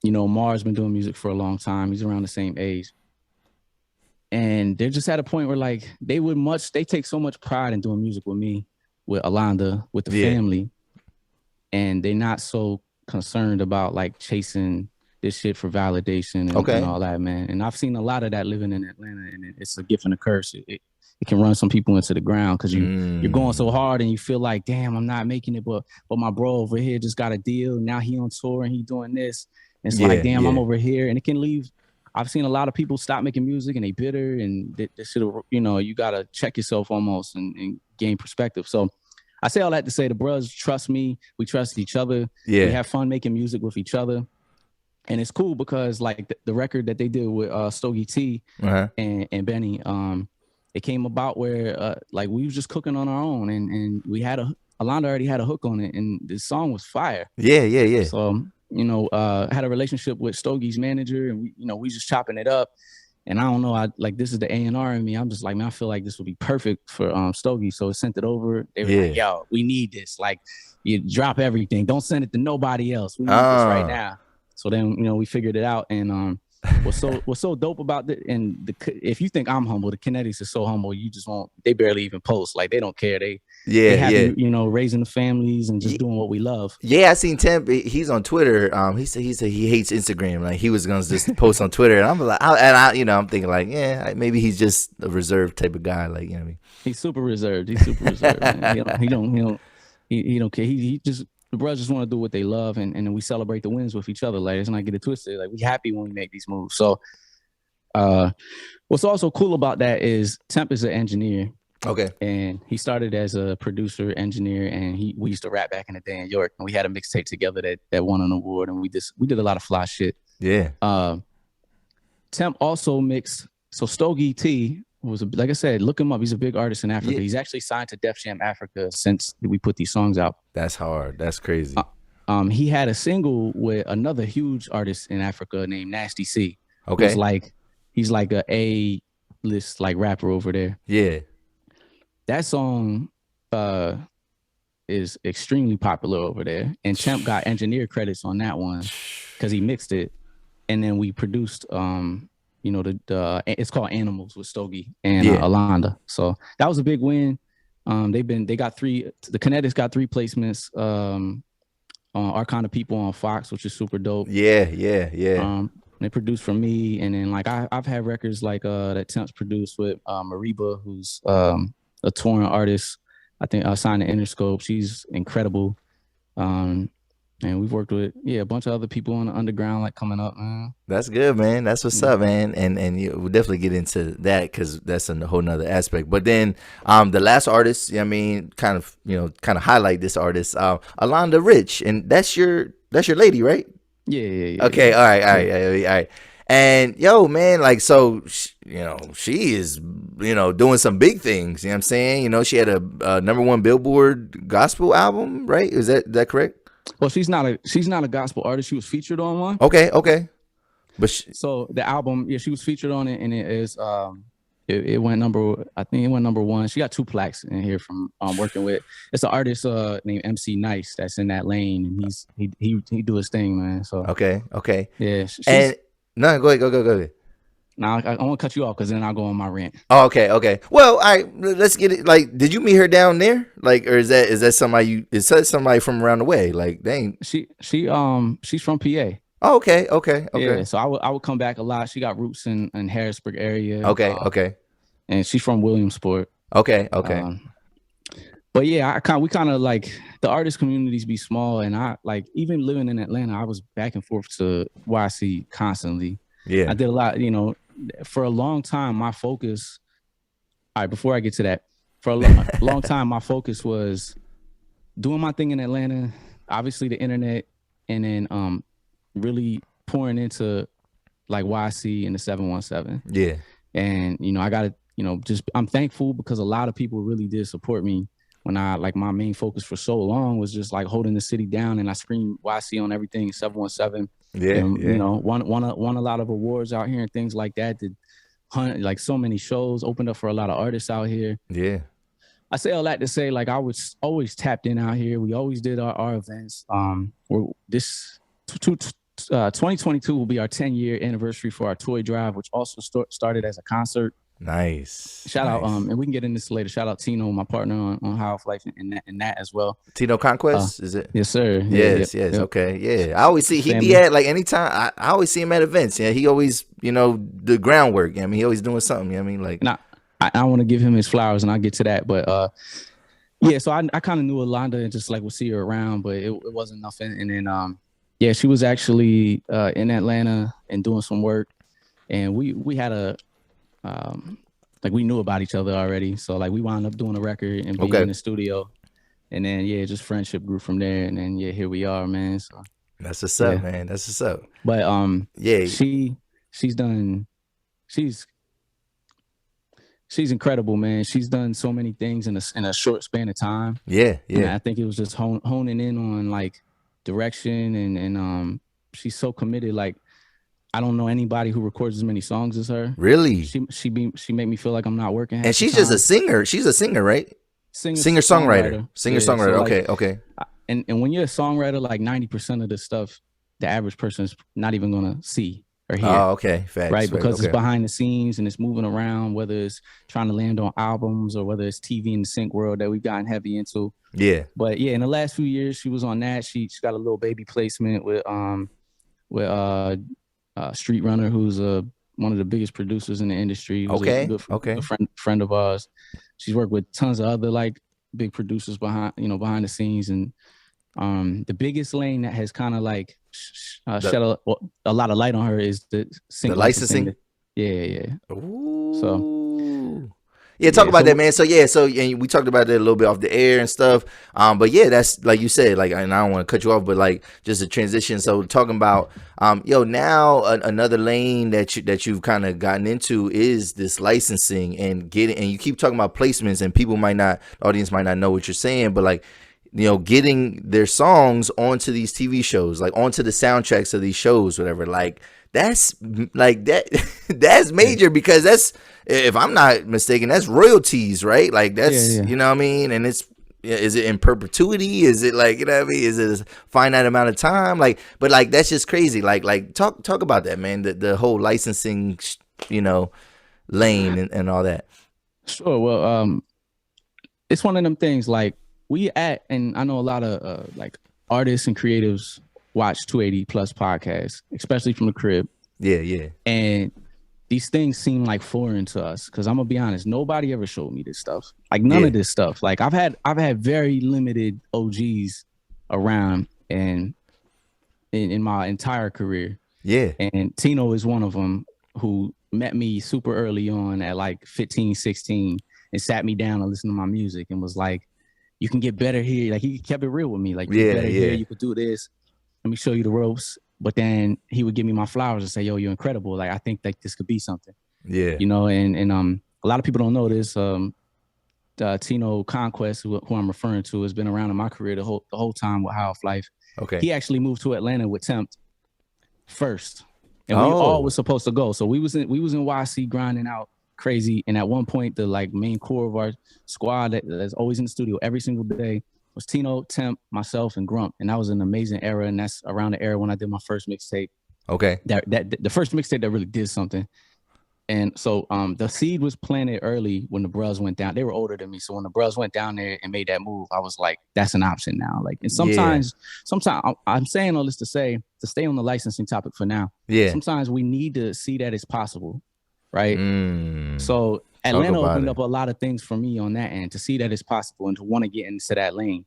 you know, Mar's been doing music for a long time. He's around the same age. And they're just at a point where like they take so much pride in doing music with me, with Alonda, with the family. And they're not so concerned about like chasing this shit for validation and all that, man. And I've seen a lot of that living in Atlanta, and it's a gift and a curse. It can run some people into the ground, because you're going so hard and you feel like, damn, I'm not making it, but my bro over here just got a deal. Now he on tour and he doing this. And it's like, damn, I'm over here. And it can leave. I've seen a lot of people stop making music and they bitter, and they should have, you know, you got to check yourself almost and gain perspective. So I say all that to say the bros trust me. We trust each other. Yeah. We have fun making music with each other. And it's cool because like the record that they did with Stogie T and Benny, it came about where like we was just cooking on our own, and we had Alonda already had a hook on it, and the song was fire. Yeah. So, you know, I had a relationship with Stogie's manager, and we just chopping it up. And I don't know, this is the A&R in me. I'm just like, man, I feel like this would be perfect for Stogie. So I sent it over. They were like, yo, we need this. Like, you drop everything. Don't send it to nobody else. We need this right now. So then, you know, we figured it out. And what's so dope about it, and if you think I'm humble, the Conetiks is so humble, you just won't. They barely even post. Like, they don't care. They happy, you know, raising the families and just doing what we love. Yeah, I seen Temp. He's on Twitter. He said he hates Instagram. Like, he was gonna just post on Twitter, and I'm like, I'm thinking like, maybe he's just a reserved type of guy. Like, you know what I mean? He's super reserved. Man. He don't care. He just. The brothers just want to do what they love, and we celebrate the wins with each other. Like, let's not get it twisted. Like, we happy when we make these moves. So What's also cool about that is Temp is an engineer. Okay. And he started as a producer, engineer, and we used to rap back in the day in York. And we had a mixtape together that won an award, and we did a lot of fly shit. Yeah. Temp also mixed. So Stogie T was like I said, look him up. He's a big artist in Africa. Yeah. He's actually signed to Def Jam Africa since we put these songs out. That's hard. That's crazy. He had a single with another huge artist in Africa named Nasty C. Okay. He's like a A-list like rapper over there. Yeah. That song is extremely popular over there. And Temp got engineer credits on that one because he mixed it. And then we produced, it's called Animals with Stogie and Alonda. So that was a big win. The Conetiks got 3 placements on Our Kind of People on Fox, which is super dope. Yeah. They produced for me. And then like I've had records like that Temp's produced with Mariba, who's a touring artist. I think signed to Interscope. She's incredible. And we've worked with a bunch of other people on the underground like coming up, man. That's good, man. That's what's up, man. And we'll definitely get into that because that's a whole nother aspect. But then the last artist, I mean, kind of highlight this artist, Alonda Rich, and that's your lady, right? Yeah. Okay, all right. And yo, man, like, so, she is, doing some big things. You know what I'm saying? She had a #1 Billboard gospel album, right? Is that correct? Well, she's not a gospel artist. She was featured on one. Okay. But so the album, she was featured on it, and it is it went number 1. She got 2 plaques in here from working with. It's an artist named MC Nice that's in that lane, and he do his thing, man. So okay. Yeah. No, go ahead. Now I won't cut you off because then I'll go on my rant. Oh, okay. Well, all right, let's get it. Like, did you meet her down there? Like, or is that somebody somebody from around the way? Like, dang. She's from PA. Oh, okay. Yeah, so I would come back a lot. She got roots in Harrisburg area. Okay. And she's from Williamsport. Okay. But yeah, we kind of like the artist communities be small, and I like even living in Atlanta, I was back and forth to YC constantly. Yeah, I did a lot, for a long time. My focus, all right, before I get to that, for a long time, my focus was doing my thing in Atlanta, obviously the internet, and then really pouring into like YC and the 717. Yeah, and I got to, I'm thankful because a lot of people really did support me. When my main focus for so long was just like holding the city down, and I screamed YC on everything, 717. Yeah, and, won a lot of awards out here and things like that. Did like so many shows, opened up for a lot of artists out here. Yeah, I say all that to say like I was always tapped in out here. We always did our events. 2022 will be our 10-year anniversary for our toy drive, which also started as a concert. Nice. Shout out, and we can get into this later. Shout out Tino, my partner on High Off Life, and that as well. Tino Conquest, is it? Yes, sir. Yes. Okay, yeah. I always see he be at like anytime. I always see him at events. Yeah, he always the groundwork. I mean, he always doing something. I mean, like. I want to give him his flowers, and I'll get to that. But so I kind of knew Alonda and just like would see her around, but it wasn't nothing. And then she was actually in Atlanta and doing some work, and we had a. Like we knew about each other already, so like we wound up doing a record and being in the studio, and then just friendship grew from there, and then here we are, man. So that's what's up, man. That's what's up. But she's incredible, man. She's done so many things in a short span of time. Yeah. And I think it was just honing in on like direction and she's so committed. Like I don't know anybody who records as many songs as her. Really? She made me feel like I'm not working. And she's just a singer. She's a singer, right? Singer-songwriter. Singer-songwriter. Okay. And when you're a songwriter, like 90% of the stuff, the average person is not even gonna see or hear. Oh, okay. Facts. Right? Because it's behind the scenes and it's moving around, whether it's trying to land on albums or whether it's TV and the sync world that we've gotten heavy into. Yeah. But in the last few years, she was on that. She got a little baby placement with Street Runner, who's one of the biggest producers in the industry. Okay. A good friend of ours. She's worked with tons of other like big producers behind the scenes, and the biggest lane that has kind of like shed a lot of light on her is the licensing. Yeah. Ooh. So yeah, talk about that, man. So and we talked about that a little bit off the air and stuff. But yeah, that's like you said, like, and I don't want to cut you off, but like just a transition. So talking about, now another lane that you've kind of gotten into is this licensing and you keep talking about placements, and the audience might not know what you're saying, but like, getting their songs onto these TV shows, like onto the soundtracks of these shows, whatever. Like that's like that's major, because that's, if I'm not mistaken, that's royalties, right? Like that's, you know what I mean? And is it in perpetuity? Is it like, you know what I mean? Is it a finite amount of time? Like, but like, that's just crazy. Like talk about that, man. The whole licensing, lane and all that. Sure. Well, it's one of them things like and I know a lot of like artists and creatives watch 280 plus podcasts, especially from the crib. Yeah. And these things seem like foreign to us, because I'm gonna be honest, nobody ever showed me this stuff. Like none of this stuff. Like I've had very limited OGs around and in my entire career. Yeah. And Tino is one of them, who met me super early on at like 15, 16 and sat me down and listened to my music and was like, you can get better here. Like he kept it real with me. Like, you get better here, you could do this. Let me show you the ropes. But then he would give me my flowers and say, yo, you're incredible. Like, I think that this could be something. Yeah. And a lot of people don't know this. Tino Conquest, who I'm referring to, has been around in my career the whole time with High Off Life. Okay. He actually moved to Atlanta with Temp first. And we all was supposed to go. So we was in YC grinding out crazy. And at one point, the like main core of our squad that's always in the studio every single day was Tino, Temp, myself, and Grump. And that was an amazing era. And that's around the era when I did my first mixtape. Okay. That the first mixtape that really did something. And so the seed was planted early when the bros went down. They were older than me. So when the bros went down there and made that move, I was like, that's an option now. Like, and sometimes I'm saying all this to stay on the licensing topic for now. Yeah. Sometimes we need to see that it's possible. Right. So Atlanta opened up a lot of things for me on that end, to see that it's possible and to want to get into that lane.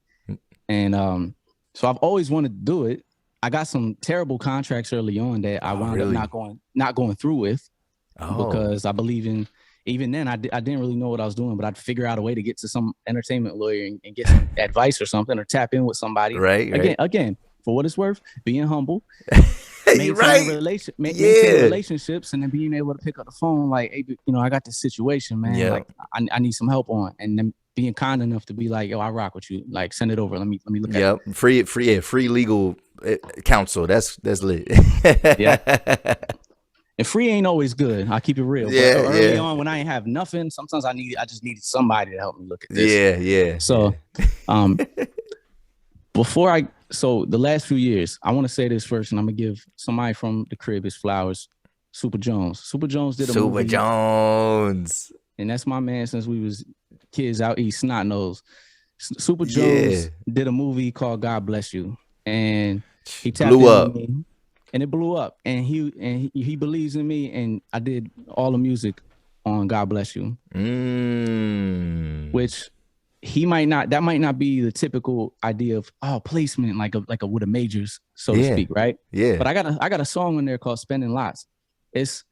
And so I've always wanted to do it. I got some terrible contracts early on that I wound up not going through with. Because I believe in, even then I didn't really know what I was doing, but I'd figure out a way to get to some entertainment lawyer and get some advice or something, or tap in with somebody. Again, for what it's worth, being humble, maintaining relationships, and then being able to pick up the phone like, hey, I got this situation, man. Like I need some help on, and then being kind enough to be like, yo, I rock with you. Like, send it over. Let me look at it. Free legal counsel. That's lit. Yeah. And free ain't always good. I keep it real. Yeah, but early on, when I ain't have nothing, sometimes I just needed somebody to help me look at this. Yeah. So, so the last few years, I want to say this first, and I'm gonna give somebody from the crib his flowers. Super Jones. Super Jones did a movie. Super Jones. And that's my man since we was kids out east, snot nose. Super Jones did a movie called God Bless You, and he tapped blew up. Me. And it blew up, and he believes in me, and I did all the music on God Bless You, which that might not be the typical idea of placement like a with a majors, so to speak, right? Yeah. But I got a song in there called Spending Lots. It's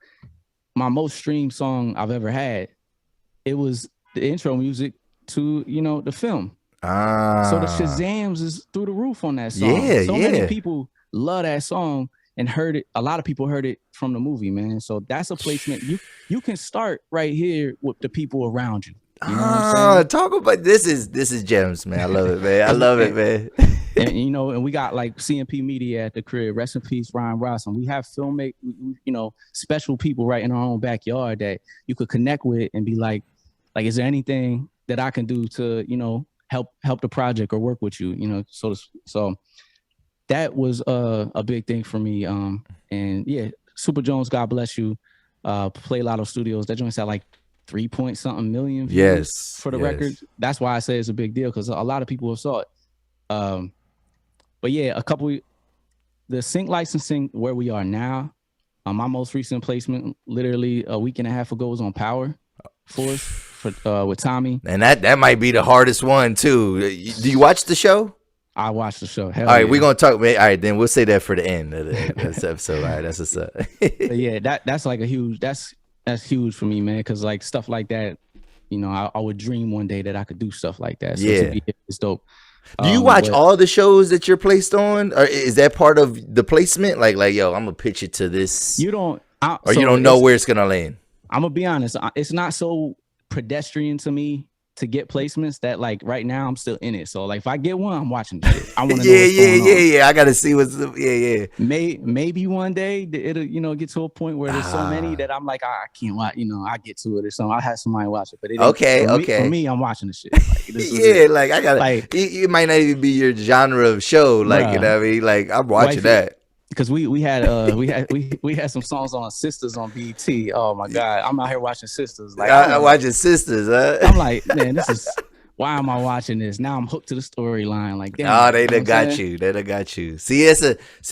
my most streamed song I've ever had. It was the intro music to the film. So the Shazams is through the roof on that song. Many people love that song. And heard it. A lot of people heard it from the movie, man. So that's a placement. You can start right here with the people around you. You know what I'm saying? Talk about this is gems, man. I love it, man. I love it, man. And and we got like CMP Media at the crib. Rest in peace, Ryan Ross. And we have special people right in our own backyard that you could connect with and be like, is there anything that I can do to help the project or work with you? So. That was a big thing for me. And yeah, Super Jones, God Bless You, Play Lotto Studios. That joint's at like 3-point-something million views for the record. That's why I say it's a big deal, because a lot of people have saw it. But yeah, the sync licensing where we are now, my most recent placement literally a week and a half ago was on Power Force with Tommy. And that might be the hardest one too. Do you watch the show? I watched the show. All right, we're gonna talk. All right, then we'll say that for the end of this episode. All right, that's what's up. Yeah, that's like a huge. That's that's huge for me, man. Cause like stuff like that, you know, I would dream one day that I could do stuff like that. So to be, it's dope. Do you watch all the shows that you're placed on, or is that part of the placement? Like yo, I'm gonna pitch it to this. You don't, or you don't know where it's gonna land. I'm gonna be honest. It's not so pedestrian to me to get placements that like right now I'm still in it. So like if I get one, I'm watching shit. I want to know what's going on. Yeah. I gotta see what's Maybe one day it'll, you know, get to a point where there's so many that I'm like, I can't watch, you know, I get to it or something. I'll have somebody watch it. But for me, I'm watching the shit. Like, like I gotta like it might not even be your genre of show. Like, you know what I mean? Like I'm watching that. Because we had some songs on Sisters on BET. Oh my God, I'm out here watching Sisters. Like I'm watching Sisters. Huh? I'm like, man, this is why am I watching this? Now I'm hooked to the storyline. Like, damn, they done got you. They done got you. See,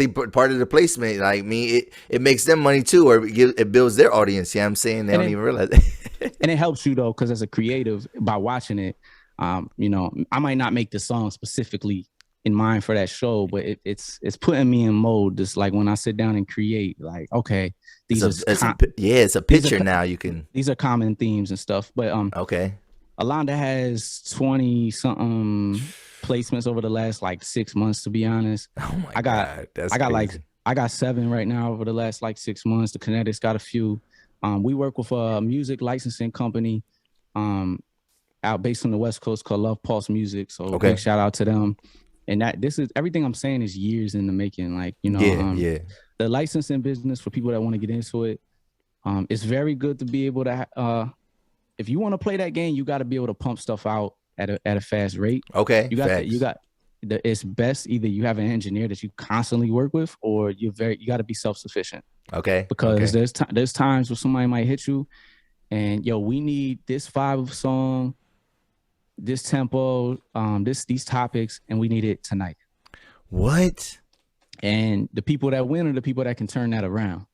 part of the placement. Like me, it makes them money too, or it builds their audience. Yeah, I'm saying they don't even realize it. And it helps you though, because as a creative, by watching it, you know, I might not make the song specifically in mind for that show, but it's putting me in mode. Just like when I sit down and create, like, okay, it's a picture now. You can, these are common themes and stuff. But okay, Alonda has 20 something placements over the last like 6 months. To be honest, oh my God, I got 7 right now over the last like 6 months. The Conetiks got a few. We work with a music licensing company out based on the West Coast called Love Pulse Music. So big shout out to them. And this is everything I'm saying is years in the making. Like, you know, the licensing business for people that want to get into it, it's very good to be able to, if you want to play that game, you got to be able to pump stuff out at a fast rate. Okay. It's best either you have an engineer that you constantly work with, or you got to be self-sufficient. Okay. Because there's times where somebody might hit you and yo, we need this 5 song, this tempo, these topics, and we need it tonight. What? And the people that win are the people that can turn that around.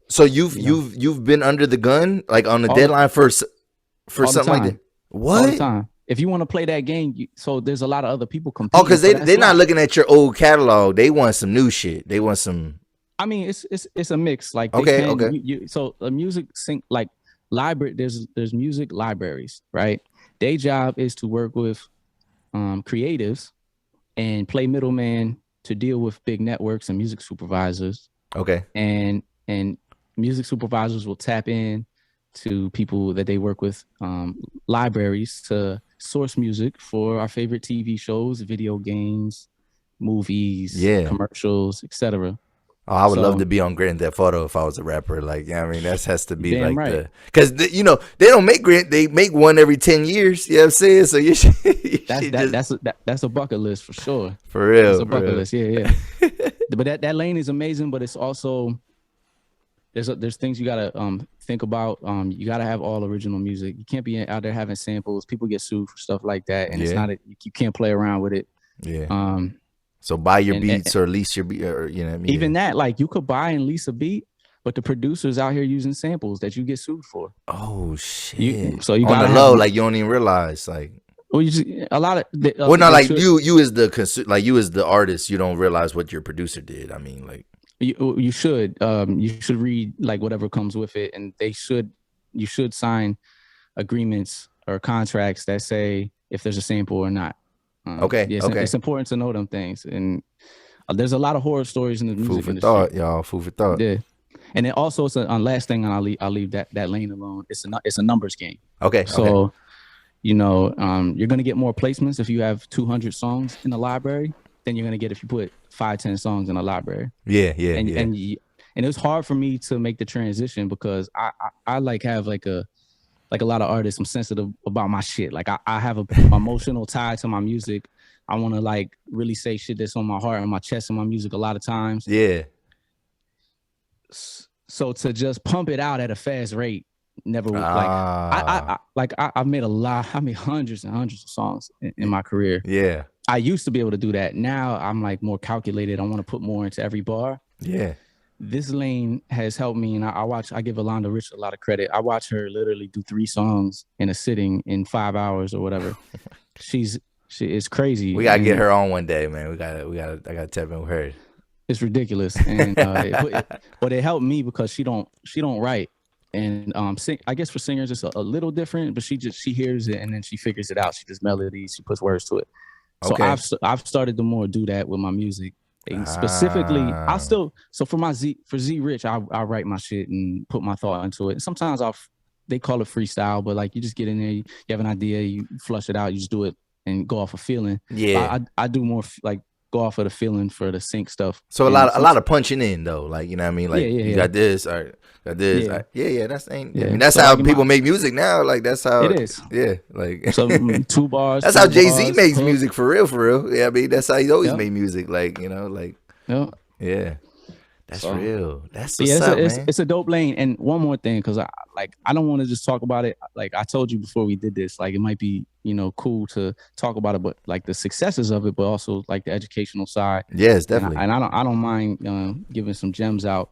So you've been under the gun, like on the deadline for something like that. What? All the time. If you want to play that game, so there's a lot of other people competing. Oh, because they're not looking at your old catalog. They want some new shit. They want some. I mean, it's a mix. Like so a music sync like library. There's music libraries, right? Their job is to work with creatives and play middleman to deal with big networks and music supervisors. Okay. And music supervisors will tap in to people that they work with, libraries to source music for our favorite TV shows, video games, movies, commercials, etc. Oh, I would love to be on Grand Theft Auto if I was a rapper. like, I mean, that has to be like right. Because you know they don't make they make one every 10 years. You know what I'm saying? So you should. That's a bucket list for sure. For real, that's a bucket list. Yeah. But that lane is amazing. But it's also there's things you gotta think about. You gotta have all original music. You can't be out there having samples. People get sued for stuff like that, and it's not you can't play around with it. Yeah. So buy your beats or lease your beat, or you know what I mean? Even that, like you could buy and lease a beat, but the producers out here using samples that you get sued for. Oh shit! So you on the low, like you don't even realize, like. Well, a lot of. Well, not like you as the artist, you don't realize what your producer did. I mean, like. You should read like whatever comes with it, and you should sign agreements or contracts that say if there's a sample or not. It's important to know them things, and there's a lot of horror stories in the music industry. Food for thought, y'all. Food for thought. Yeah, and then also it's a last thing, and I'll leave that lane alone. It's a numbers game. Okay. So, you know, you're gonna get more placements if you have 200 songs in the library than you're gonna get if you put 5-10 songs in a library. Yeah. And it was hard for me to make the transition because I like have like a lot of artists, I'm sensitive about my shit. Like I have a emotional tie to my music. I want to like really say shit that's on my heart and my chest in my music a lot of times. Yeah. So to just pump it out at a fast rate never I've made hundreds and hundreds of songs in my career. Yeah. I used to be able to do that. Now I'm like more calculated. I want to put more into every bar. Yeah. This lane has helped me, and I give Alonda Rich a lot of credit. I watch her literally do 3 songs in a sitting in 5 hours or whatever. She is crazy. We gotta get her on one day, man. I gotta tap in with her. It's ridiculous, and but it helped me because she don't write. I guess for singers it's a little different, but she hears it and then she figures it out. She does melodies, she puts words to it. So I've started to more do that with my music. And specifically, so for Z.Rich, I write my shit and put my thought into it. And sometimes they call it freestyle, but like you just get in there, you have an idea, you flush it out, you just do it and go off a feeling. Yeah, I do more like go off of the feeling for the sync stuff. So a lot of punching in though, like you know what I mean, like you got this, all right, got this, that's I mean that's how people make music now. Like that's how it is. Yeah, like so 2 bars. That's how Jay-Z makes music for real. Yeah, I mean that's how he always made music. Like you know, like yeah. That's real. That's what's up, man. It's a dope lane. And one more thing, because I don't want to just talk about it. Like I told you before we did this, like it might be, cool to talk about it, but like the successes of it, but also like the educational side. Yes, definitely. And I don't mind giving some gems out.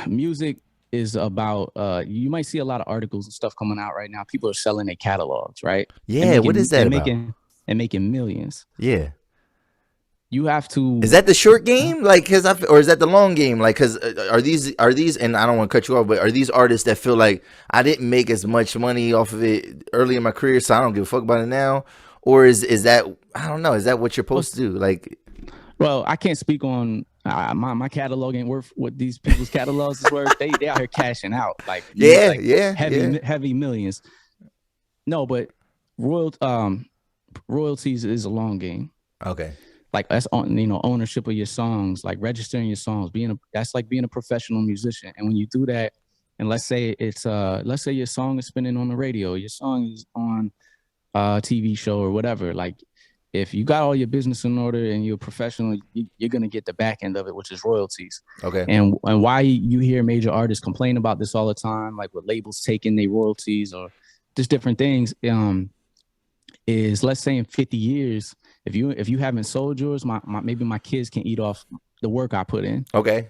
Music is about you might see a lot of articles and stuff coming out right now. People are selling their catalogs, right? Yeah, what is that about? Making millions. Yeah. You have to. Is that the short game, like, or is that the long game? Like, cause are these? And I don't want to cut you off, but are these artists that feel like I didn't make as much money off of it early in my career, so I don't give a fuck about it now? Or is that, I don't know, is that what you're supposed to do? Like, well, I can't speak on my catalog ain't worth what these people's catalogs is worth. They out here cashing out, like heavy millions. No, but royalties is a long game. Okay. Like that's on ownership of your songs, like registering your songs, that's like being a professional musician. And when you do that, and let's say your song is spinning on the radio, your song is on a TV show or whatever, like if you got all your business in order and you're a professional, you're gonna get the back end of it, which is royalties. Okay. And why you hear major artists complain about this all the time, like with labels taking their royalties or just different things, is let's say in 50 years. If you haven't sold yours, maybe my kids can eat off the work I put in. Okay.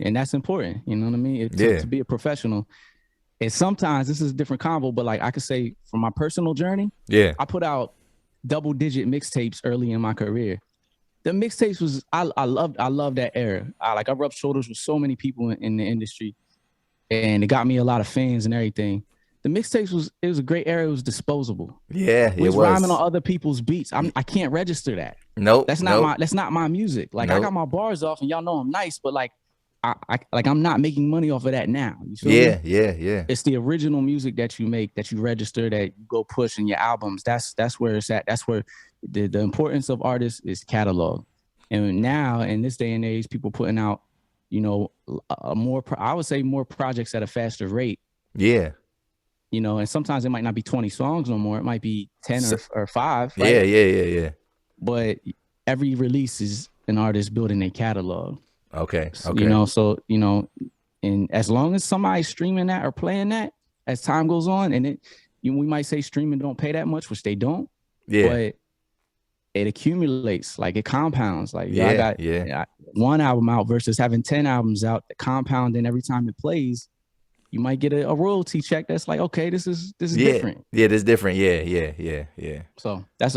And that's important. You know what I mean? To be a professional. And sometimes this is a different convo, but like I could say from my personal journey, I put out double-digit mixtapes early in my career. The mixtapes was I love that era. I rubbed shoulders with so many people in the industry, and it got me a lot of fans and everything. The mixtapes was a great era. It was disposable. Yeah, it was rhyming on other people's beats. I can't register that. Nope. That's not my music. Like I got my bars off, and y'all know I'm nice, but like I'm not making money off of that now. You feel me? Yeah. It's the original music that you make, that you register, that you go push in your albums. That's where it's at. That's where the importance of artists is catalog. And now in this day and age, people putting out, I would say more projects at a faster rate. Yeah. And sometimes it might not be 20 songs no more. It might be 10 or 5. Right? Yeah. But every release is an artist building a catalog. Okay. And as long as somebody's streaming that or playing that, as time goes on, and we might say streaming don't pay that much, which they don't. Yeah. But it accumulates, like it compounds. Like I got one album out versus having 10 albums out. The compounding every time it plays. You might get a royalty check that's like, okay, this is different. Yeah, this is different. Yeah. So that's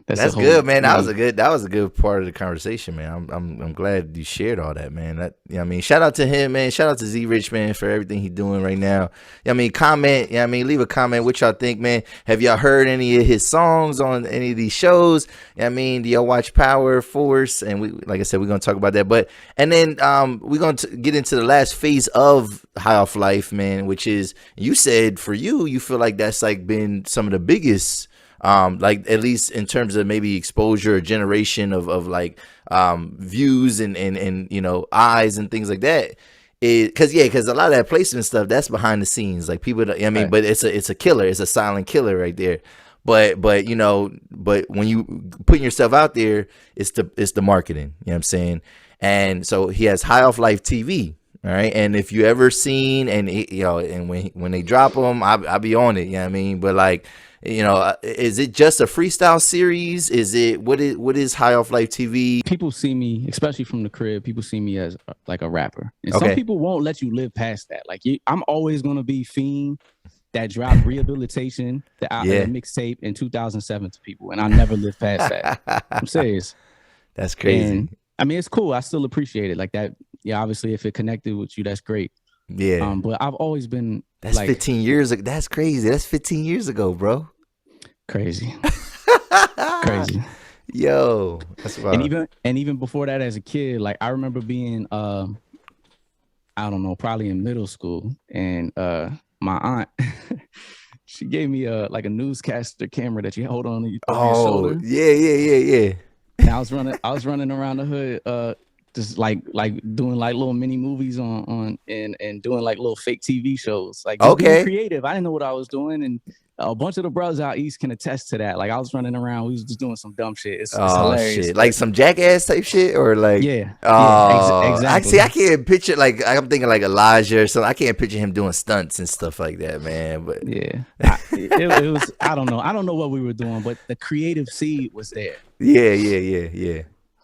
that's good, man. That was a good part of the conversation, man. I'm glad you shared all that, man. Shout out to him, man. Shout out to Z.Rich, man, for everything he's doing right now. Comment. Leave a comment what y'all think, man. Have y'all heard any of his songs on any of these shows? Do y'all watch Power Force? And like I said, we're gonna talk about that. And then we're gonna get into the last phase of High Off Life, man, which is, you said for you feel like that's like been some of the biggest. Like at least in terms of maybe exposure, generation of like views and eyes and things like that. Because a lot of that placement stuff, that's behind the scenes. Like people, right. But it's a killer. It's a silent killer right there. But when you putting yourself out there, it's the marketing. You know what I'm saying? And so he has High Off Life TV. All right. And if you ever seen and when they drop them, I'll be on it. You know what I mean? But like, is it just a freestyle series? Is it what is High Off Life TV? People see me, especially from the crib, people see me as like a rapper. And some people won't let you live past that. Like I'm always going to be Fiend that dropped Rehabilitation, the mixtape in 2007 to people. And I never lived past that. I'm serious. That's crazy. And, it's cool. I still appreciate it. Like that yeah, obviously if it connected with you, that's great. Yeah. But I've always been That's 15 years ago. That's crazy. That's 15 years ago, bro. Crazy. Crazy. Yo, that's wild. And even before that, as a kid, like I remember being I don't know, probably in middle school, and my aunt she gave me a newscaster camera that you hold on your shoulder. Yeah. And I was running around the hood, just like doing like little mini movies on and doing like little fake TV shows, like just being creative. I didn't know what I was doing, and a bunch of the brothers out east can attest to that. Like I was running around, we was just doing some dumb shit. It's hilarious. Shit. Like some Jackass type shit, or like exactly. I can't picture, like I'm thinking like Elijah or something. I can't picture him doing stunts and stuff like that, man. But yeah, it was. I don't know what we were doing, but the creative seed was there. Yeah.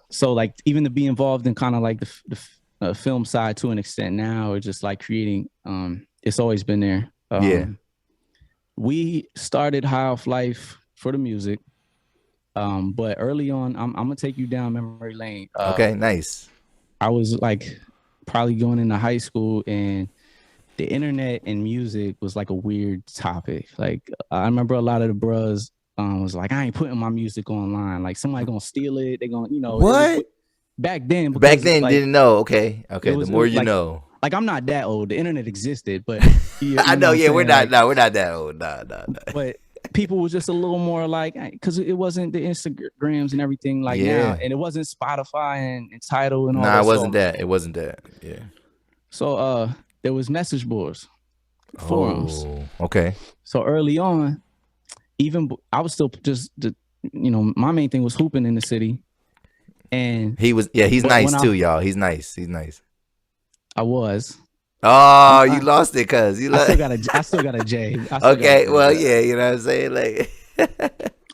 So like even to be involved in kind of like the film side to an extent now, or just like creating, it's always been there. We started High Off Life for the music, but early on, I'm gonna take you down memory lane. Okay, nice. I was like probably going into high school, and the internet and music was like a weird topic. Like I remember a lot of the bros was like, I ain't putting my music online. Like somebody gonna steal it. They gonna, what? Back then, like, didn't know. Okay. The more you know. Like I'm not that old. The internet existed, but I know. Yeah, we're not. No, we're not that old. No. But people was just a little more like, because it wasn't the Instagrams and everything like now, and it wasn't Spotify and Tidal and all that. It wasn't that. It wasn't that. Yeah. So there was message boards, forums. Okay. So early on, even I was still just my main thing was hooping in the city, and he's nice too, y'all. He's nice. I was. Oh, you lost it, cuz you. I still got a J. Okay, well, yeah, you know what I'm saying, like.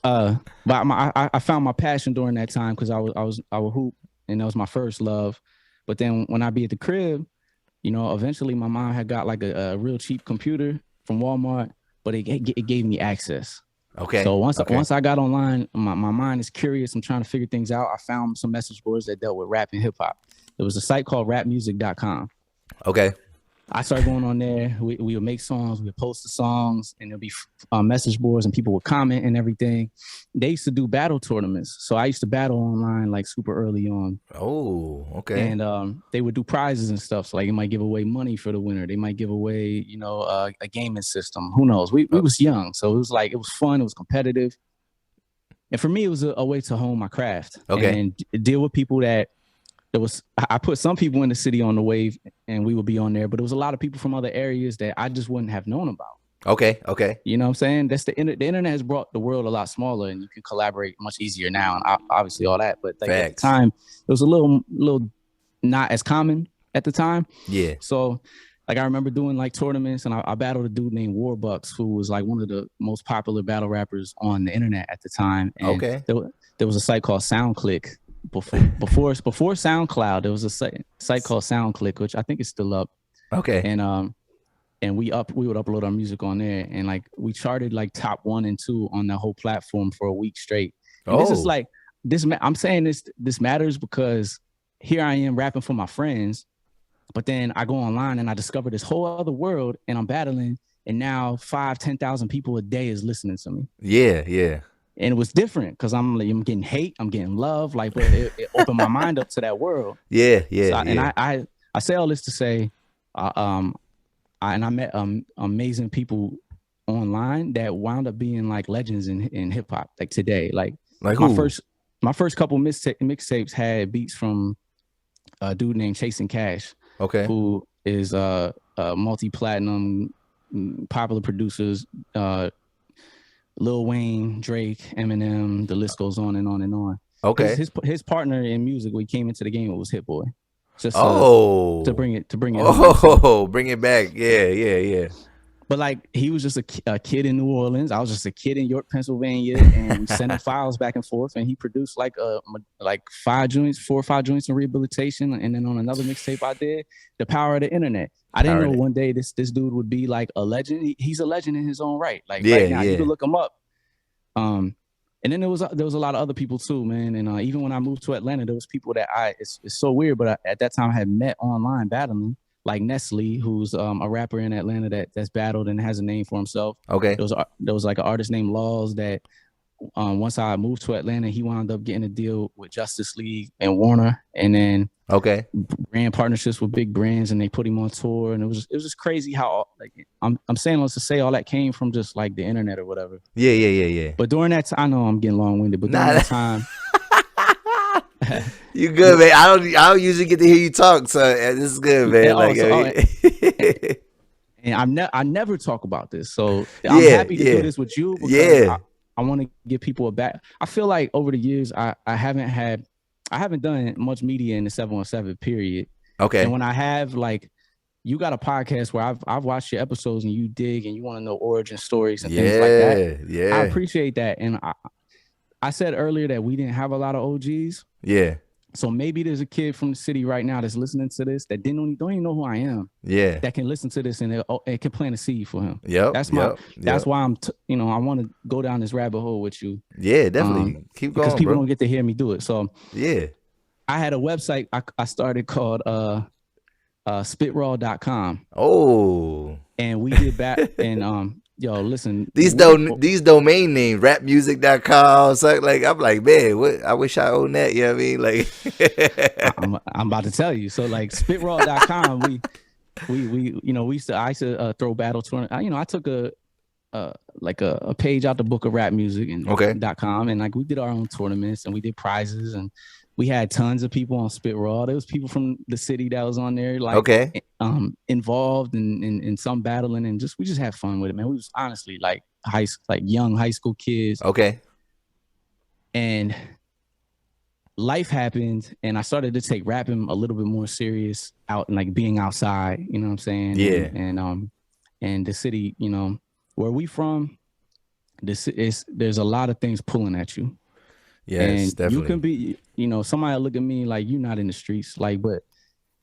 But I found my passion during that time because I would hoop, and that was my first love. But then when I be at the crib, eventually my mom had got like a real cheap computer from Walmart, but it gave me access. Okay. So once I got online, my mind is curious. I'm trying to figure things out. I found some message boards that dealt with rap and hip hop. There was a site called rapmusic.com. Okay. I started going on there. We would make songs. We would post the songs, and there'll be message boards, and people would comment and everything. They used to do battle tournaments, so I used to battle online like super early on. Oh, okay. And they would do prizes and stuff. So like, it might give away money for the winner. They might give away, a gaming system. Who knows? We was young, so it was fun. It was competitive, and for me, it was a way to hone my craft. Okay. And deal with people that. I put some people in the city on the wave, and we would be on there, but it was a lot of people from other areas that I just wouldn't have known about. Okay. You know what I'm saying? That's the internet has brought the world a lot smaller, and you can collaborate much easier now, and obviously all that. But like at the time, it was a little not as common at the time. Yeah. So like I remember doing like tournaments, and I battled a dude named Warbucks, who was like one of the most popular battle rappers on the internet at the time. And there was a site called SoundClick. Before SoundCloud, there was a site called SoundClick, which I think is still up. Okay. And we would upload our music on there, and like we charted like top 1 and 2 on the whole platform for a week straight. And this is like this. I'm saying this matters because here I am rapping for my friends, but then I go online and I discover this whole other world, and I'm battling, and now 5,000-10,000 people a day is listening to me. Yeah. And it was different because I'm getting hate, I'm getting love, like, but it opened my mind up to that world. Yeah. And I say all this to say, I met amazing people online that wound up being like legends in hip hop, like today. Like who? My first couple mixtapes had beats from a dude named Chasing Cash. Okay. Who is a multi-platinum popular producers. Lil Wayne, Drake, Eminem, the list goes on and on and on. Okay. His partner in music when he came into the game was Hit Boy. Just to bring it. Bring it back. Yeah. But like he was just a kid in New Orleans. I was just a kid in York, Pennsylvania, and we sending files back and forth. And he produced like 4 or 5 joints in Rehabilitation. And then on another mixtape I did, The Power of the Internet. I didn't know one day this dude would be like a legend. He's a legend in his own right. Like right now, you can look him up. And And then there was a lot of other people too, man. And even when I moved to Atlanta, there was people that it's so weird, but at that time I had met online battling, like Nestle, who's a rapper in Atlanta that's battled and has a name for himself. Okay. There was like an artist named Laws that once I moved to Atlanta, he wound up getting a deal with Justice League and Warner, and then brand partnerships with big brands, and they put him on tour, and it was just crazy how, like, I'm saying, let's just say all that came from just like the internet or whatever. Yeah. But during that time, I know I'm getting long-winded, but during that time, you good, man. I don't usually get to hear you talk, so this is good, man. And I never talk about this, so I'm happy to do this with you because I want to give people a back. I feel like over the years, I haven't done much media in the 717 period. Okay. And when I have, like, you got a podcast where I've watched your episodes and you dig and you want to know origin stories and things like that. Yeah. I appreciate that. And I said earlier that we didn't have a lot of OGs. Yeah. So maybe there's a kid from the city right now that's listening to this that don't even know who I am. Yeah. That can listen to this and it can plant a seed for him. Yep. That's why I'm I want to go down this rabbit hole with you. Yeah, definitely. Keep going, because people bro. don't get to hear me do it. So yeah, I had a website I started called spitraw.com. Oh. And we did back and yo, listen. These domain names, rapmusic.com, something like, I'm like, man, what? I wish I owned that. You know what I mean? Like, I'm about to tell you. So like spitraw.com, I used to throw battle tournament. I took a page out the book of rap music and .com, and like we did our own tournaments and we did prizes and we had tons of people on Spit Raw. There was people from the city that was on there, like involved in some battling, and we just had fun with it, man. We was honestly like young high school kids. Okay. And life happened, and I started to take rapping a little bit more serious out and like being outside. You know what I'm saying? Yeah. And the city, where we from, there's a lot of things pulling at you. Yes, and definitely. You can be, somebody look at me like you're not in the streets, like, but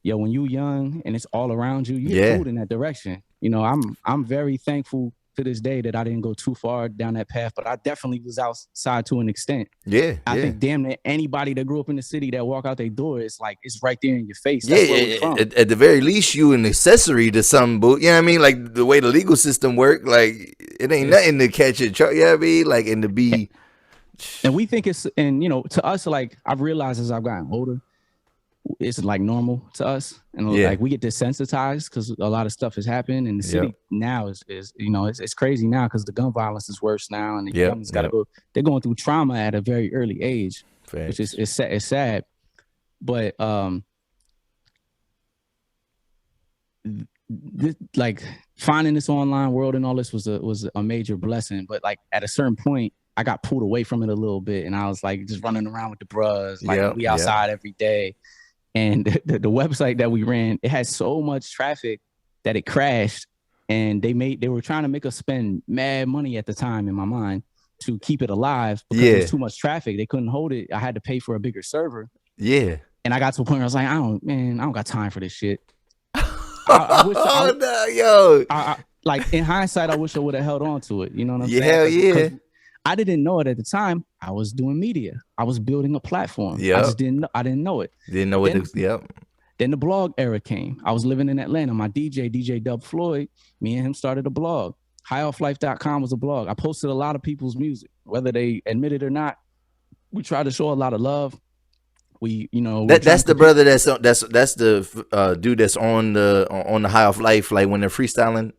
when you young and it's all around you, you get pulled in that direction. I'm very thankful to this day that I didn't go too far down that path, but I definitely was outside to an extent. Yeah. I think damn near anybody that grew up in the city that walk out their door, it's like it's right there in your face. At the very least, you an accessory to some boot. You know what I mean? Like the way the legal system work, like it ain't nothing to catch a truck. You know what I mean? Like, and to be. And we think it's, and to us, like I've realized as I've gotten older, it's like normal to us, and like we get desensitized because a lot of stuff has happened in the city now. It's crazy now because the gun violence is worse now, and the young's got to go. They're going through trauma at a very early age, which is it's sad. But like finding this online world and all this was a major blessing. But like at a certain point, I got pulled away from it a little bit, and I was like just running around with the bros, like we outside every day. And the website that we ran, it had so much traffic that it crashed, and they were trying to make us spend mad money at the time in my mind to keep it alive because there was too much traffic. They couldn't hold it. I had to pay for a bigger server. Yeah. And I got to a point where I was like, I don't got time for this shit. Like in hindsight, I wish I would have held on to it. You know what I'm saying? Hell yeah. I didn't know it at the time. I was doing media. I was building a platform. I didn't know it. Didn't know it. Then the blog era came. I was living in Atlanta. My DJ Dub Floyd, me and him started a blog. HighOffLife.com was a blog. I posted a lot of people's music, whether they admit it or not. We tried to show a lot of love. That's the brother that's the dude that's on the High Off Life, like when they're freestyling.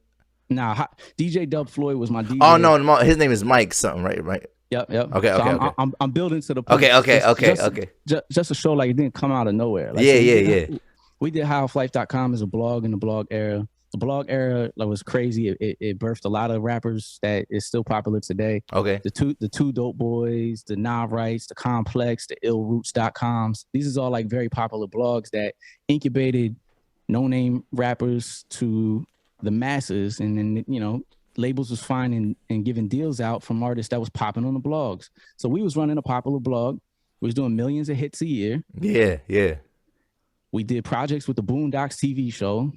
Nah, DJ Dub Floyd was my DJ. Oh no, his name is Mike something, right? Yep. Okay. I'm building to the point. Okay. Just to show like it didn't come out of nowhere. Like, we did HighOffLife.com as a blog in the blog era. The blog era was crazy. It birthed a lot of rappers that is still popular today. Okay. The two Dope Boys, the Nah Rights, the Complex, the illroots.coms. These is all like very popular blogs that incubated no-name rappers to the masses, and then labels was finding and giving deals out from artists that was popping on the blogs. So we was running a popular blog. We was doing millions of hits a year. Yeah. We did projects with the Boondocks TV show.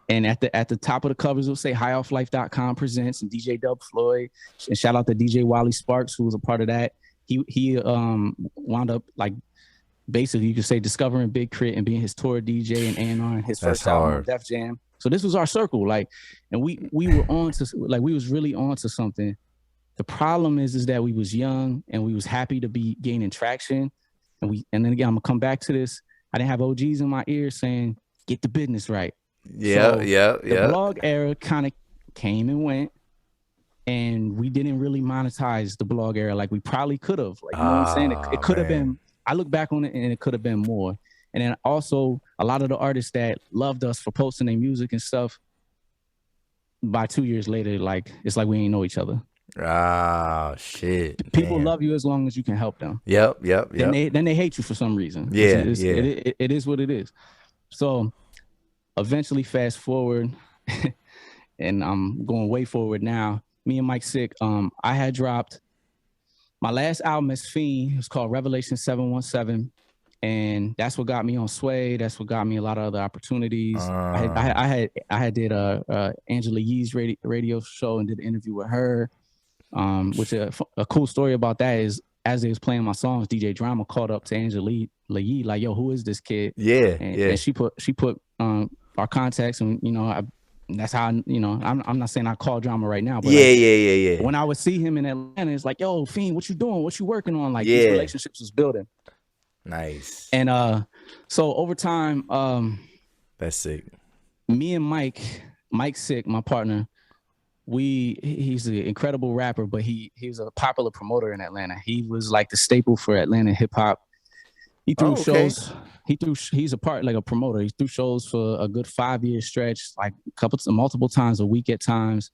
And at the top of the covers, it'll say highofflife.com presents and DJ Dub Floyd. And shout out to DJ Wally Sparks, who was a part of that. He wound up like basically you could say discovering Big Crit and being his tour DJ and A&R and his first album, Def Jam. So this was our circle, like, and we were on to, like, we was really on to something. The problem is that we was young and we was happy to be gaining traction. And then again, I'm gonna come back to this. I didn't have OGs in my ear saying, get the business right. The blog era kind of came and went, and we didn't really monetize the blog era like we probably could have. Like, you know what I'm saying? It could have been, I look back on it and it could have been more. And then also a lot of the artists that loved us for posting their music and stuff, by 2 years later, like, it's like we ain't know each other. Ah, shit. People love you as long as you can help them. Yep. Then they hate you for some reason. It is what it is. So eventually, fast forward, and I'm going way forward now. Me and Mike Sick, I had dropped my last album as Fiend. It was called Revelation 717. And that's what got me on Sway. That's what got me a lot of other opportunities. I had did Angela Yee's radio show and did an interview with her. Which a cool story about that is, as they was playing my songs, DJ Drama called up to Angela Yee like, "Yo, who is this kid?" And she put our contacts, and that's how I'm not saying I call Drama right now, but when I would see him in Atlanta, it's like, "Yo, Fiend, what you doing? What you working on?" Like, these relationships was building. Nice. And so over time, that's sick. Me and Mike Sick, my partner, he's an incredible rapper, but he was a popular promoter in Atlanta. He was like the staple for Atlanta hip hop. He threw shows. He's a promoter. He threw shows for a good 5-year stretch, like multiple times a week at times.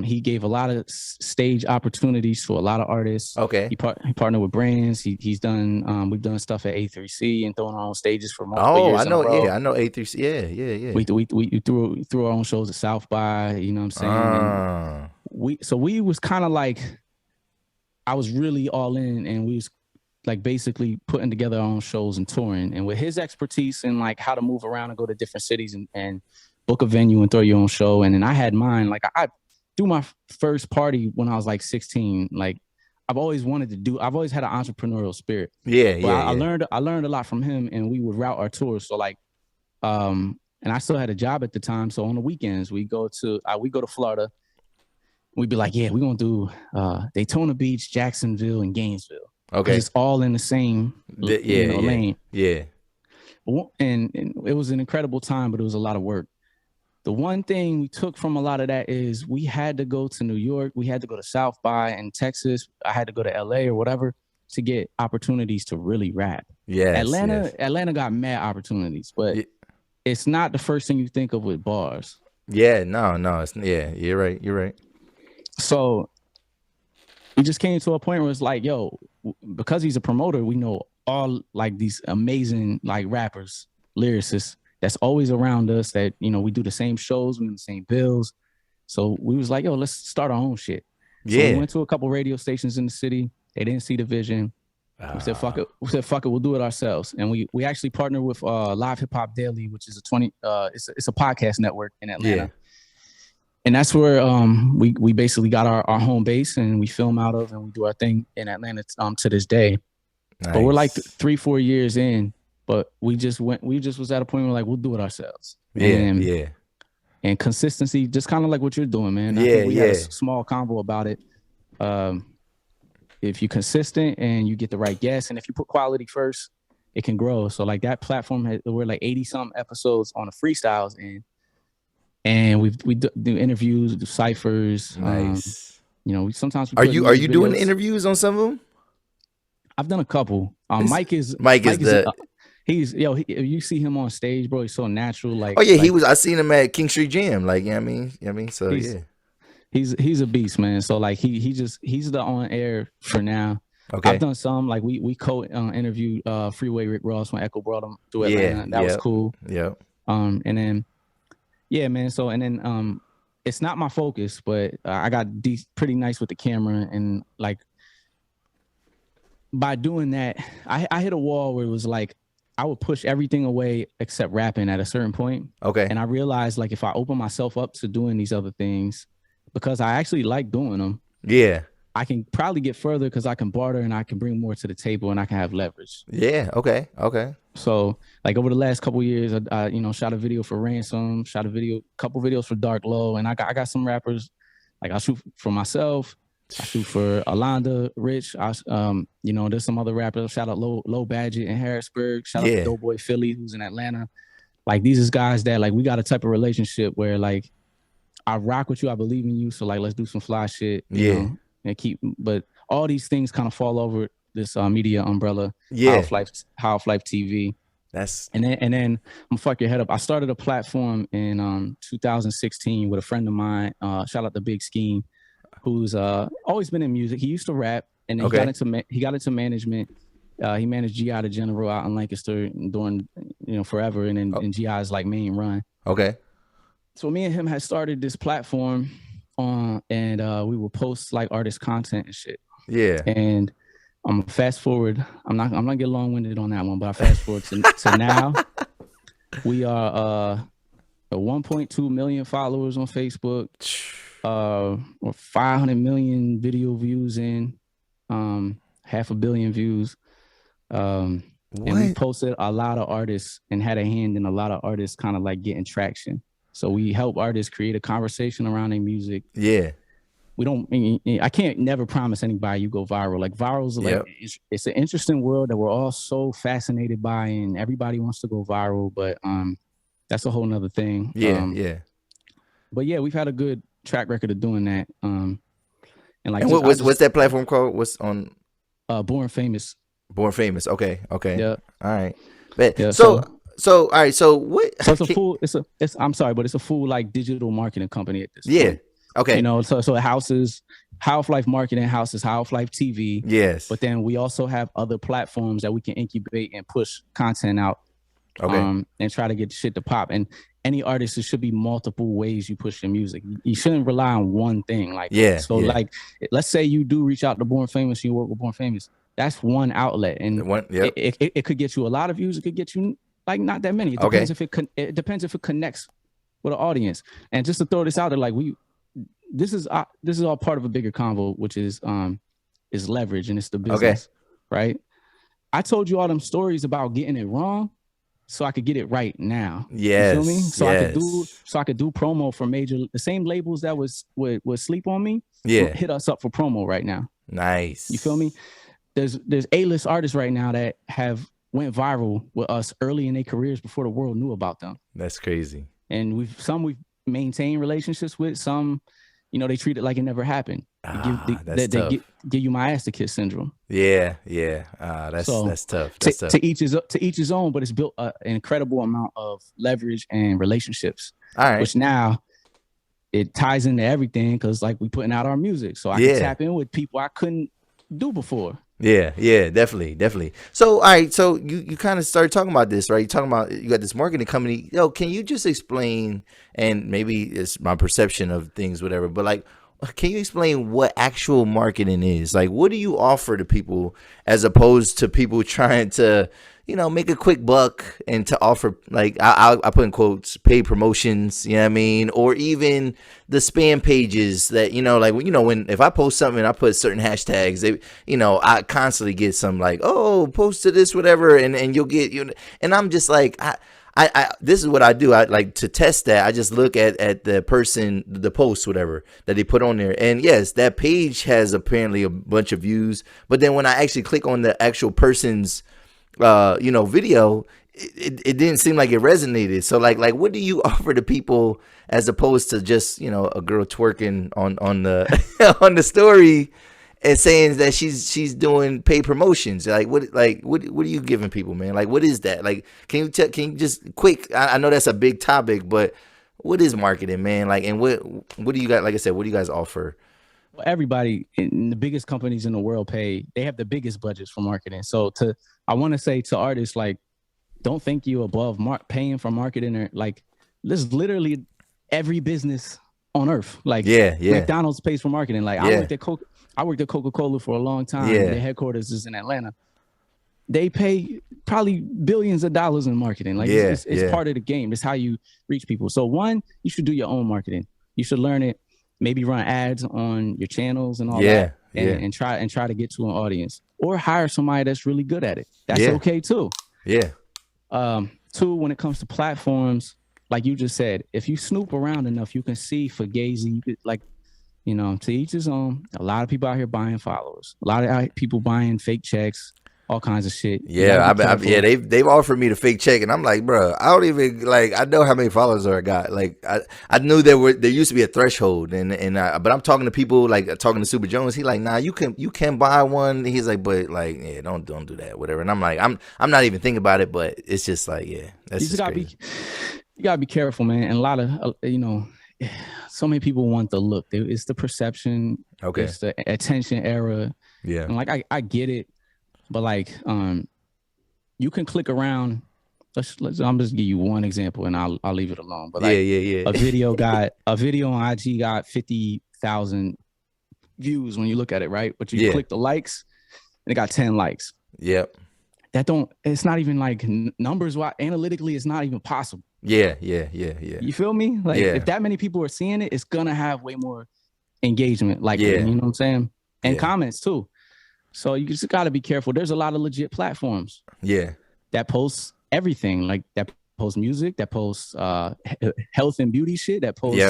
He gave a lot of stage opportunities for a lot of artists. Okay. He partnered with brands. He's done. We've done stuff at A3C and thrown our own stages for multiple years. I know A3C. Yeah. We threw our own shows at South by. You know what I'm saying? We was kind of like, I was really all in, and we was like basically putting together our own shows and touring. And with his expertise in like how to move around and go to different cities and book a venue and throw your own show, and then I had mine. Like, I threw my first party when I was like 16. Like, I've always had an entrepreneurial spirit. I learned a lot from him, and we would route our tours. So like, and I still had a job at the time. So on the weekends we go to Florida. We'd be like, we're gonna do Daytona Beach, Jacksonville, and Gainesville. Okay, it's all in the same lane. Yeah, and it was an incredible time, but it was a lot of work. The one thing we took from a lot of that is we had to go to New York. We had to go to South by and Texas. I had to go to LA or whatever to get opportunities to really rap. Yeah, Atlanta got mad opportunities, but it's not the first thing you think of with bars. Yeah, no. You're right. So we just came to a point where it's like, yo, because he's a promoter, we know all like these amazing like rappers, lyricists that's always around us, that, we do the same shows, we do the same bills. So we was like, yo, let's start our own shit. So we went to a couple radio stations in the city. They didn't see the vision. We said, fuck it, we'll do it ourselves. And we actually partnered with Live Hip Hop Daily, which is it's a podcast network in Atlanta. Yeah. And that's where we basically got our home base, and we film out of, and we do our thing in Atlanta to this day. Nice. But we're like 3-4 years in. But we just was at a point where like, we'll do it ourselves. And consistency, just kind of like what you're doing, man. I think we had a small convo about it. If you're consistent and you get the right guests, and if you put quality first, it can grow. So like that platform, we're like 80-something episodes on the freestyles, and we do interviews, do ciphers. Nice. Sometimes are you doing interviews on some of them? I've done a couple. Mike is you see him on stage, bro, he's so natural. Like, I seen him at King Street Jam. Like, so he's a beast, man. So like he's the on air for now. Okay. I've done some, like we interviewed Freeway Rick Ross when Echo brought him to Atlanta. That was cool. Yeah. And then man. So and then it's not my focus, but I got pretty nice with the camera, and like by doing that, I hit a wall where it was like, I would push everything away except rapping at a certain point. Okay. And I realized like if I open myself up to doing these other things, because I actually like doing them. Yeah. I can probably get further because I can barter and I can bring more to the table and I can have leverage. Yeah. Okay. Okay. So like over the last couple of years, I shot a video for Ransom, shot a couple videos for Dark Low, and I got some rappers. Like I shoot for myself, I shoot for Alonda Rich. There's some other rappers. Shout out Low Badget in Harrisburg. Shout out to Doughboy Philly, who's in Atlanta. Like these is guys that like we got a type of relationship where like I rock with you, I believe in you, so like let's do some fly shit. You know, and but all these things kind of fall over this media umbrella. High Off Life TV. And then I'm gonna fuck your head up. I started a platform in 2016 with a friend of mine. Shout out to Big Scheme, who's always been in music. He used to rap, and then he got into management. He managed GI the General out in Lancaster during forever, and then GI's like main run. Okay. So me and him had started this platform and we will post like artist content and shit. Yeah. And I'm fast forward. I'm not gonna get long winded on that one, but I fast forward to now. We are 1.2 million followers on Facebook. Or 500 million video views in, 500 million views. And we posted a lot of artists and had a hand in a lot of artists kind of like getting traction. So we help artists create a conversation around their music. Yeah. I can't never promise anybody you go viral. Like virals, like it's an interesting world that we're all so fascinated by, and everybody wants to go viral, but that's a whole nother thing. But yeah, we've had a good track record of doing that. And what's that platform called? What's on? Born Famous. Born Famous. Okay. Yeah. All right. Yeah, so all right. So what? So it's a full. I'm sorry, but it's a full like digital marketing company at this point. Okay. So it houses High Off Life Marketing, houses High Off Life TV. Yes. But then we also have other platforms that we can incubate and push content out. Okay. And try to get shit to pop. And any artist, it should be multiple ways you push your music. You shouldn't rely on one thing. Like like, let's say you do reach out to Born Famous, you work with Born Famous. That's one outlet, and it could get you a lot of views. It could get you like not that many. It depends it depends if it connects with an audience. And just to throw this out there, like this is all part of a bigger convo, which is leverage, and it's the business, right? I told you all them stories about getting it wrong, so I could get it right now. Yes, you feel me? So I could do promo for the same labels that would sleep on me. Yeah, hit us up for promo right now. Nice. You feel me? There's A-list artists right now that have went viral with us early in their careers before the world knew about them. That's crazy. And we've maintained relationships with. Some, they treat it like it never happened. They give you my ass to kiss syndrome. Yeah. That's tough. To each his own, but it's built an incredible amount of leverage and relationships. All right. Which now it ties into everything because like we putting out our music, so I can tap in with people I couldn't do before. Yeah, definitely. So, all right, so you kind of started talking about this, right? You're talking about you got this marketing company. Can you just explain, and maybe it's my perception of things, whatever, but like, can you explain what actual marketing is? Like, what do you offer to people as opposed to people trying to, make a quick buck and to offer, like, I put in quotes, paid promotions, you know what I mean? Or even the spam pages that, if I post something and I put certain hashtags, I constantly get some like, oh, post to this, whatever. And you'll get, and I'm just like, I this is what I do. I like to test that. I just look at the person, the post, whatever that they put on there. And yes, that page has apparently a bunch of views. But then when I actually click on the actual person's, video, it didn't seem like it resonated. So like what do you offer to people as opposed to just, a girl twerking on the on the story and saying that she's doing paid promotions? Like what are you giving people, man? Like what is that? Like can you just quick, I know that's a big topic, but what is marketing, man? Like, and what do you guys, like I said, what do you guys offer? Well, everybody in the biggest companies in the world they have the biggest budgets for marketing. So I want to say to artists, like, don't think you above paying for marketing, or like, there's literally every business on earth. Like, McDonald's pays for marketing. Like, I worked at Coca-Cola for a long time. Their headquarters is in Atlanta. they pay probably billions of dollars in marketing. Like it's part of the game. It's how you reach people. So one, you should do your own marketing. You should learn it. Maybe run ads on your channels and all that, and try to get to an audience, or hire somebody that's really good at it. That's okay too. Yeah. Two, when it comes to platforms, like you just said, if you snoop around enough, you can see Fugazi, like, you know, to each his own. A lot of people out here buying followers. A lot of people buying fake checks. All kinds of shit. Yeah, they've offered me the fake check, and I'm like, bro, I don't even I know how many followers I got. Like, I knew there used to be a threshold, but I'm talking to people, like talking to Super Jones. He like, nah, you can buy one. He's like, but like, yeah, don't do that, whatever. And I'm like, I'm not even thinking about it, but it's just like, yeah, that's you just crazy. You gotta be careful, man. And a lot of so many people want the look. It's the perception. Okay. It's the attention era. Yeah. And like I get it. But like, you can click around. I'm just give you one example, and I'll leave it alone. But like, a video on IG got 50,000 views when you look at it, right? But you click the likes, and it got 10 likes. Yep. It's not even like numbers. Analytically, it's not even possible. Yeah. You feel me? Like if that many people are seeing it, it's gonna have way more engagement. Like, you know what I'm saying? And comments too. So you just got to be careful. There's a lot of legit platforms. Yeah. That posts everything, like that posts music, that posts health and beauty shit, that posts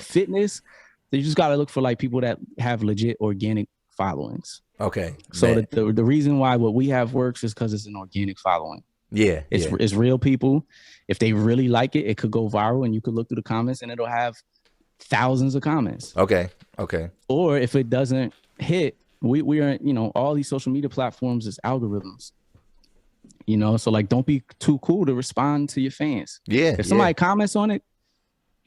fitness. So you just got to look for like people that have legit organic followings. Okay. So the reason why what we have works is because it's an organic following. Yeah. It's real people. If they really like it, it could go viral, and you could look through the comments and it'll have thousands of comments. Okay. Or if it doesn't hit, we are, all these social media platforms is algorithms, so like, don't be too cool to respond to your fans. Yeah. If somebody comments on it,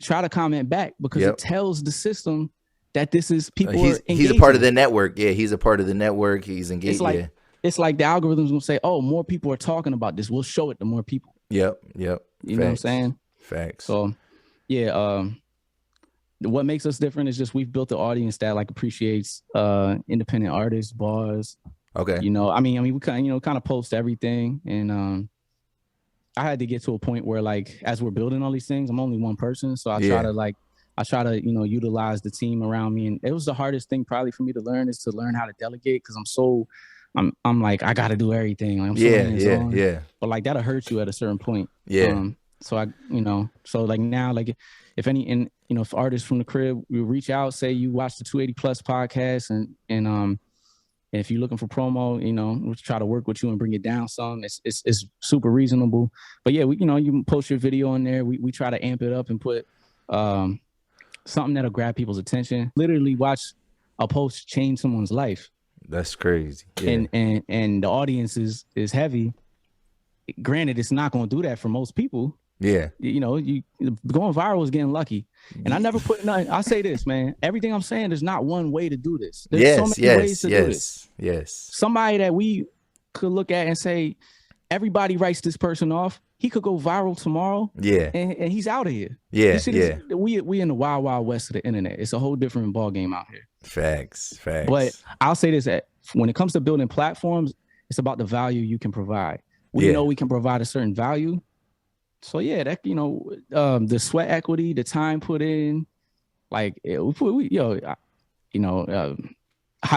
try to comment back, because it tells the system that this is people are engaging. He's a part of the network. Yeah. He's a part of the network. He's engaged. It's like the algorithms will say, oh, more people are talking about this. We'll show it to more people. Yep. You know what I'm saying? Facts. So yeah. What makes us different is just we've built an audience that like appreciates independent artists, bars. Okay. I mean, we kind of post everything, and I had to get to a point where, like, as we're building all these things, I'm only one person, so I try to utilize the team around me, and it was the hardest thing probably for me to learn, is to learn how to delegate, because I'm like, I got to do everything. Like, I'm so hands-on. But like, that'll hurt you at a certain point. Yeah. So so like now, like, if artists from the crib, we reach out, say you watch the 280 Plus podcast, and if you're looking for promo, we'll try to work with you and bring it down some. It's super reasonable. But yeah, you can post your video on there. We try to amp it up and put something that'll grab people's attention. Literally watch a post change someone's life. That's crazy. Yeah. And the audience is heavy. Granted, it's not going to do that for most people. Yeah. You going viral is getting lucky. And I never put nothing. I say this, man. Everything I'm saying, there's not one way to do this. There's so many ways to do this. Yes. Somebody that we could look at and say, everybody writes this person off. He could go viral tomorrow. Yeah. And he's out of here. Yeah. We in the wild, wild west of the internet. It's a whole different ball game out here. Facts. But I'll say this, that when it comes to building platforms, it's about the value you can provide. We know we can provide a certain value. So yeah, that the sweat equity, the time put in, like High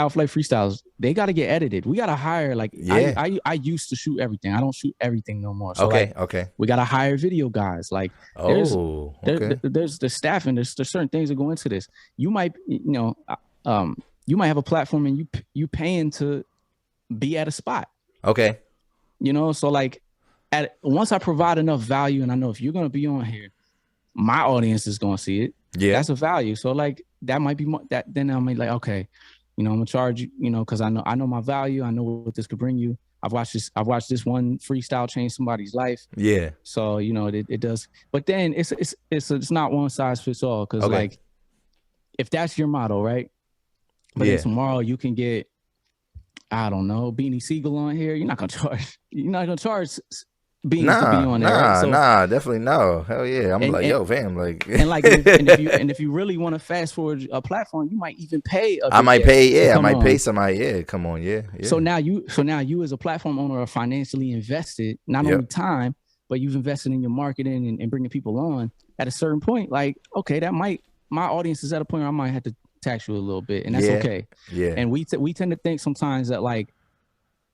Off Life freestyles, they got to get edited. We got to hire, like, I used to shoot everything. I don't shoot everything no more. So okay. We got to hire video guys. Like, there's the staffing. There's certain things that go into this. You might have a platform and you paying to be at a spot. Okay. So like, once I provide enough value, and I know if you're going to be on here, my audience is going to see it. Yeah. That's a value. So like, that might be more, that then I'm like, okay, I'm going to charge you, because I know my value. I know what this could bring you. I've watched this one freestyle change somebody's life. Yeah. So, it does. But then it's not one size fits all. Cause like, if that's your model, right? But then tomorrow you can get, I don't know, Beanie Siegel on here. You're not going to charge beings to be on there, right? So definitely no. Hell yeah. I'm like, yo, fam, like and like if you really want to fast forward a platform, you might even pay I might pay somebody, come on, yeah. So now you as a platform owner are financially invested, not only time, but you've invested in your marketing and bringing people on. At a certain point, like, okay, my audience is at a point where I might have to tax you a little bit, and that's okay. Yeah. And we tend to think sometimes that like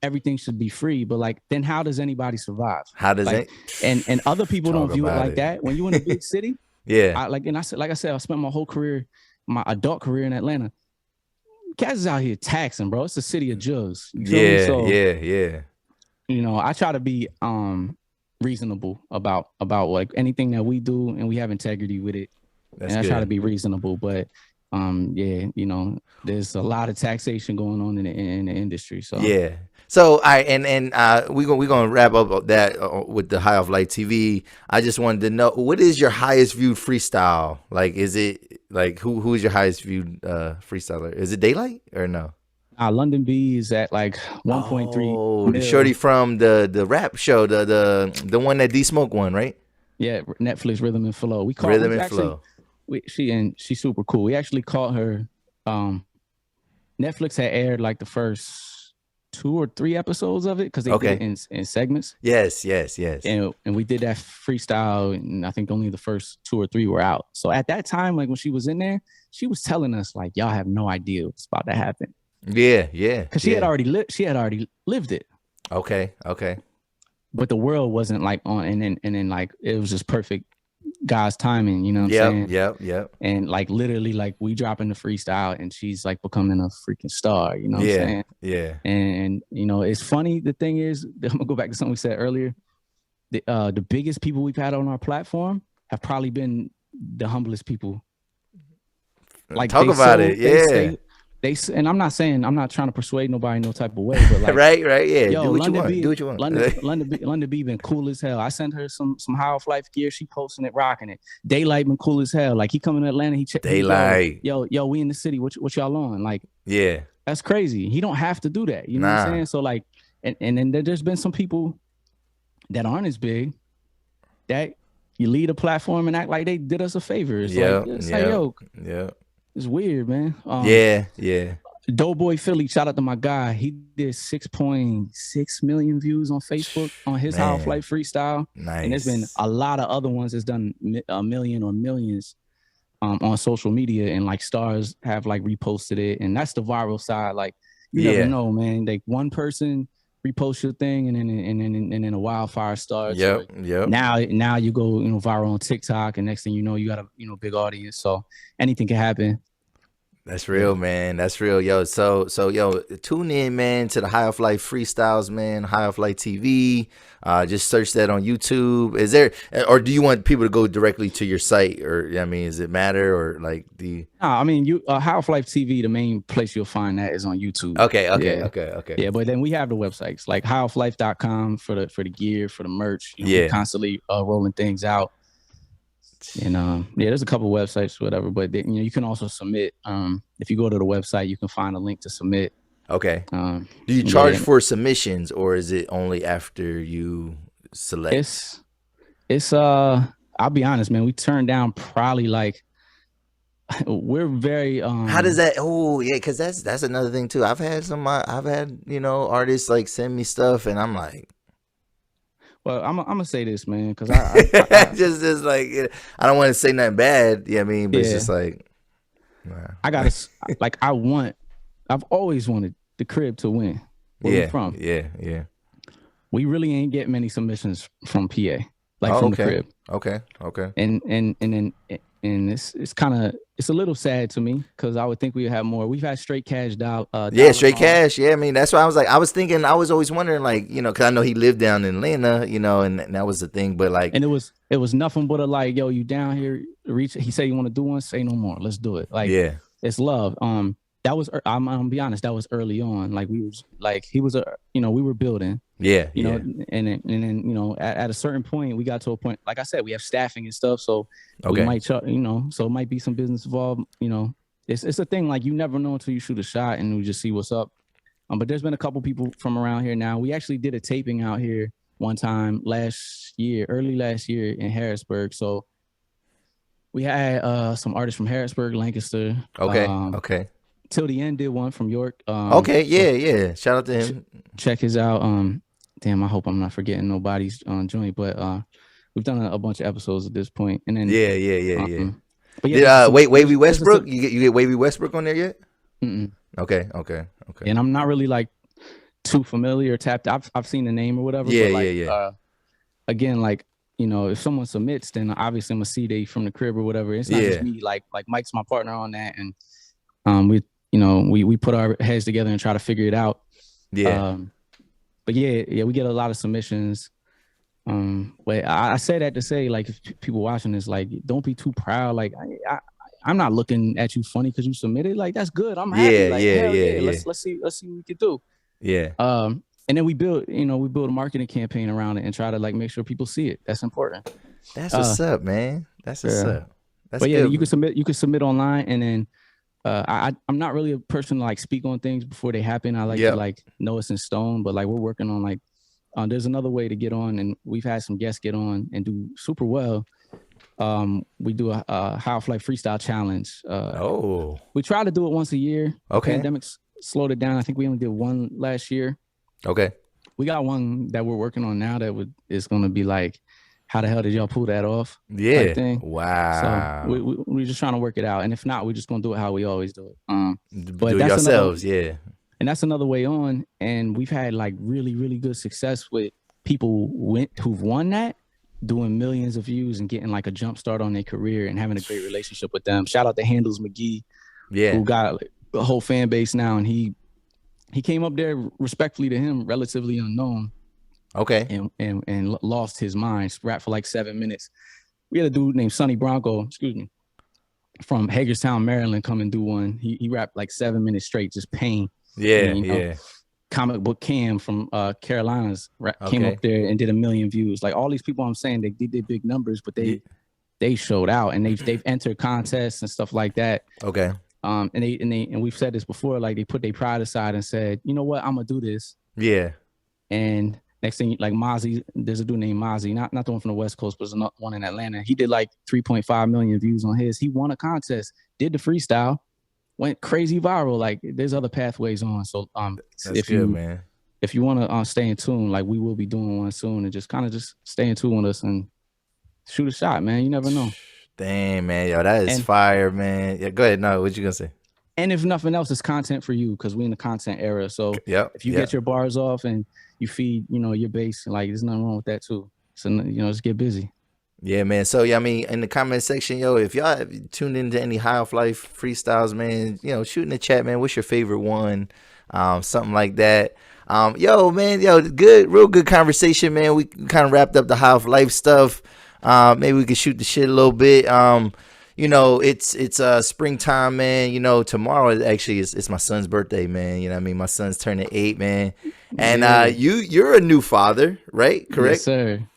everything should be free, but like then how does anybody survive? How does like, it? And other people don't view it like that. When you're in a big city, I said, I spent my whole career, my adult career in Atlanta. Cats is out here taxing, bro. It's a city of jugs. Yeah. You know, I try to be reasonable about like anything that we do, and we have integrity with it. That's and I try to be reasonable, but you know, there's a lot of taxation going on in the industry. So So we're gonna wrap up that with the High Off Life TV. I just wanted to know, what is your highest viewed freestyle? Like, is it like who is your highest viewed freestyler? Is it Daylyt or no? Londynn B is at like 1.3. Oh, the shorty from the rap show, the one that D Smoke won, right? Yeah, Netflix Rhythm and Flow. We call Rhythm and Flow. She's super cool. We actually caught her. Netflix had aired like the first 2 or 3 episodes of it because they did it in segments. Yes. And we did that freestyle, and I think only the first 2 or 3 were out. So at that time, like when she was in there, she was telling us like, y'all have no idea what's about to happen. Yeah. Because she had already lived it. Okay. But the world wasn't like on, and then like it was just perfect God's timing, you know what I'm saying? Yep. And like literally, like we dropping the freestyle, and she's like becoming a freaking star, you know what I'm saying? Yeah. And you know, it's funny. The thing is, I'm gonna go back to something we said earlier. The biggest people we've had on our platform have probably been the humblest people. Like, talk about it, and I'm not trying to persuade nobody no type of way, but like right, yeah. Yo, do what Londynn you want. Londynn B been cool as hell. I sent her some High Off Life gear. She posting it, rocking it. Daylyt been cool as hell. Like he coming to Atlanta, he check Daylyt. Yo, we in the city. What y'all on? Like, yeah, that's crazy. He don't have to do that. You know what I'm saying? So like, and then there's been some people that aren't as big that you lead a platform and act like they did us a favor. It's it's weird, man. Yeah. Doughboy Philly, shout out to my guy. He did 6.6 million views on Facebook on his High Off Life freestyle. Nice. And there's been a lot of other ones that's done a million or millions on social media, and like stars have like reposted it, and that's the viral side. Like you never know, man. Like one person repost your thing, and then a wildfire starts. Yep. Now you go viral on TikTok, and next thing you know, you got a big audience. So anything can happen. That's real, man. That's real, yo. So yo, tune in, man, to the High Off Life freestyles, man. High Off Life TV. Just search that on YouTube. Is there, or do you want people to go directly to your site, or I mean, does it matter, or like the? No, I mean, High Off Life TV. The main place you'll find that is on YouTube. Okay. Yeah, but then we have the websites like highofflife.com for the gear, for the merch. We're constantly rolling things out. And there's a couple websites, whatever, but you can also submit. If you go to the website, you can find a link to submit. Okay. Do you charge for submissions, or is it only after you select? It's I'll be honest, man, we turned down probably like we're very how does that? Oh yeah, because that's another thing too. I've had artists like send me stuff, and I'm like, well, I'm gonna say this, man, because I just like, I don't want to say nothing bad. Yeah, I mean, but it's just like, I gotta like I've always wanted the crib to win. Where we from? Yeah. We really ain't getting many submissions from PA, like from the crib. Okay. And it's kind of, it's a little sad to me because I would think we would have more. We've had straight cash straight cash. Yeah, I mean, that's why I was like, I was always wondering, like, because I know he lived down in Atlanta, and that was the thing. But like, and it was nothing but a like, yo, you down here? He said you want to do one, say no more. Let's do it. Like, it's love. That was, I'm gonna be honest, that was early on. Like we was like, he was we were building. Yeah. And then at a certain point, we got to a point, like I said, we have staffing and stuff, so we might, so it might be some business involved. It's a thing, like you never know until you shoot a shot, and we just see what's up. But there's been a couple people from around here now. We actually did a taping out here one time early last year in Harrisburg. So we had some artists from Harrisburg, Lancaster. Okay. Till the End did one from York. Okay, yeah. Shout out to him. Check his out. Damn, I hope I'm not forgetting nobody's joint, but we've done a bunch of episodes at this point. And then yeah. But Did Wavy Westbrook? You get Wavy Westbrook on there yet? Mm-mm. Okay. And I'm not really like too familiar or tapped. I've seen the name or whatever. Yeah, but yeah. Again, like, you know, if someone submits, then obviously I'm gonna see they from the crib or whatever. It's not just me. Like Mike's my partner on that, and we put our heads together and try to figure it out. Yeah. But yeah, we get a lot of submissions. But I say that to say, like, if people watching this, like, don't be too proud. Like, I'm not looking at you funny because you submitted. Like, that's good. I'm happy. Yeah. Let's see what we can do. Yeah. And then we build a marketing campaign around it and try to like make sure people see it. That's important. That's what's up, man. That's what's up. That's but yeah, good. you can submit online, and then I'm not really a person to like speak on things before they happen. I like to like know it's in stone, but like we're working on like there's another way to get on, and we've had some guests get on and do super well. We do a High Off Life Freestyle Challenge. We try to do it once a year. Okay. Pandemic slowed it down. I think we only did one last year. Okay. We got one that we're working on now that is going to be like, how the hell did y'all pull that off? Yeah. Thing. Wow. So we're just trying to work it out. And if not, we're just going to do it how we always do it. But do it yourselves, yeah. And that's another way on. And we've had like really, really good success with people who've won that, doing millions of views and getting like a jump start on their career and having a great relationship with them. Shout out to Handles McGee, who got like, a whole fan base now. And he came up there, respectfully to him, relatively unknown. Okay. And lost his mind. Rapped for like 7 minutes. We had a dude named Sonny Bronco, from Hagerstown, Maryland, come and do one. He rapped like 7 minutes straight, just pain. Yeah. Comic Book Cam from Carolinas came up there and did 1 million views. Like all these people, I'm saying they did big numbers, but they showed out and they've entered contests and stuff like that. Okay. And we've said this before, like they put their pride aside and said, you know what, I'm gonna do this. Yeah. And next thing, like Mozzie, there's a dude named Mozzie, not the one from the West Coast, but there's another one in Atlanta. He did like 3.5 million views on his. He won a contest, did the freestyle, went crazy viral. Like there's other pathways on. So if you want to stay in tune, like we will be doing one soon, and just stay in tune with us and shoot a shot, man. You never know. Damn, man, yo, that is fire, man. Yeah, go ahead. No, what you gonna say? And if nothing else, it's content for you because we're in the content era. So if you get your bars off and you feed, your base, like there's nothing wrong with that too. So just get busy. Yeah, man. So yeah, I mean, in the comment section, yo, if y'all have tuned into any High Off Life freestyles, man, shoot in the chat, man. What's your favorite one? Something like that. Real good conversation, man. We kind of wrapped up the High Off Life stuff. Maybe we could shoot the shit a little bit. It's springtime, man. Tomorrow it's my son's birthday, man. My son's turning 8, man. And you're a new father, right? Correct?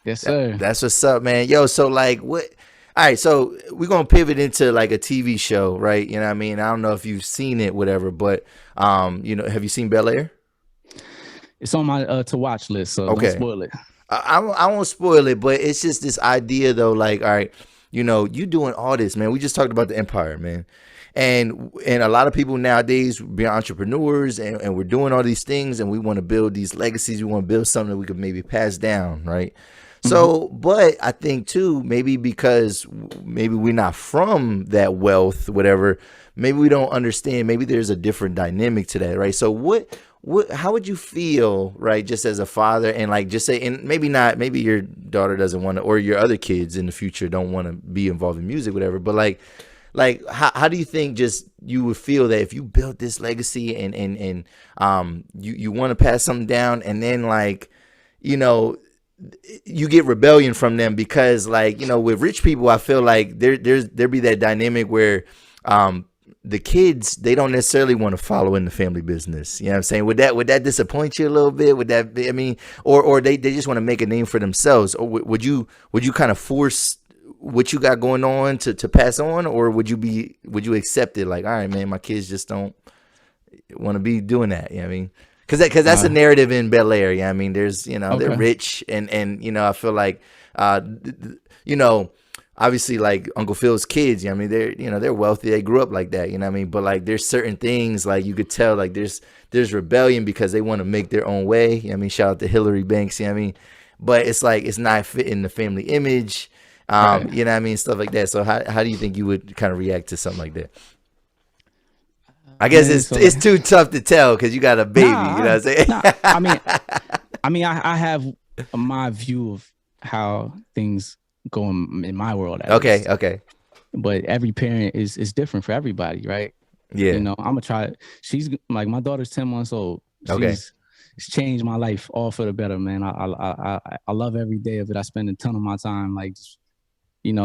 Yes, sir. That's what's up, man. Yo, so like what? All right, so we're gonna pivot into like a TV show, right? You know what I mean? I don't know if you've seen it, whatever, but have you seen Bel-Air? It's on my to watch list, so don't spoil it. I won't spoil it, but it's just this idea though, like, all right, you doing all this, man. We just talked about the empire, man. And a lot of people nowadays be entrepreneurs and we're doing all these things and we want to build these legacies. We want to build something that we could maybe pass down, right? Mm-hmm. So, but I think too, maybe because maybe we're not from that wealth, whatever, maybe we don't understand, maybe there's a different dynamic to that, right? So how would you feel, right, just as a father, and like just say, and maybe your daughter doesn't want to, or your other kids in the future don't want to be involved in music, whatever, but like how do you think just you would feel that if you built this legacy and you want to pass something down, and then like you get rebellion from them because like with rich people, I feel like there be that dynamic where the kids, they don't necessarily want to follow in the family business. You know what I'm saying? Would that disappoint you a little bit? Would that be, or they just want to make a name for themselves? Or would you kind of force what you got going on to pass on, or would you accept it like, all right, man, my kids just don't want to be doing that? You know what I mean? Because that's a narrative in Bel Air. Yeah, I mean, there's they're rich and I feel like obviously like Uncle Phil's kids. I mean, they're wealthy. They grew up like that. You know what I mean? But like there's certain things like you could tell like there's rebellion because they want to make their own way. You know what I mean, shout out to Hillary Banks. You know what I mean? But it's like it's not fitting the family image. Right. You know what I mean? Stuff like that. So how do you think you would kind of react to something like that? I guess it's too tough to tell because you got a baby. You know what I'm saying? I mean, I have my view of how things go in my world. Okay. But every parent is different for everybody, right? Yeah. I'm gonna try. She's like my daughter's 10 months old. It's changed my life all for the better, man. I love every day of it. I spend a ton of my time like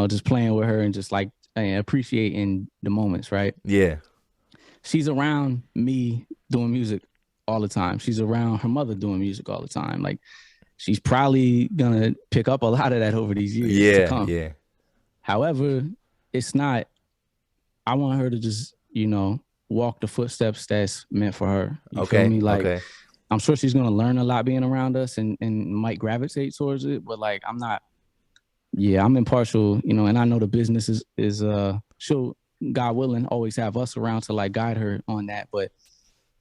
just playing with her and just like appreciating the moments, right? Yeah. She's around me doing music all the time. She's around her mother doing music all the time. Like she's probably gonna pick up a lot of that over these years to come. Yeah. However, it's not. I want her to just walk the footsteps that's meant for her. You feel me? Like I'm sure she's gonna learn a lot being around us and might gravitate towards it. But like I'm not. Yeah, I'm impartial. And I know the business is she'll, God willing, always have us around to like guide her on that. But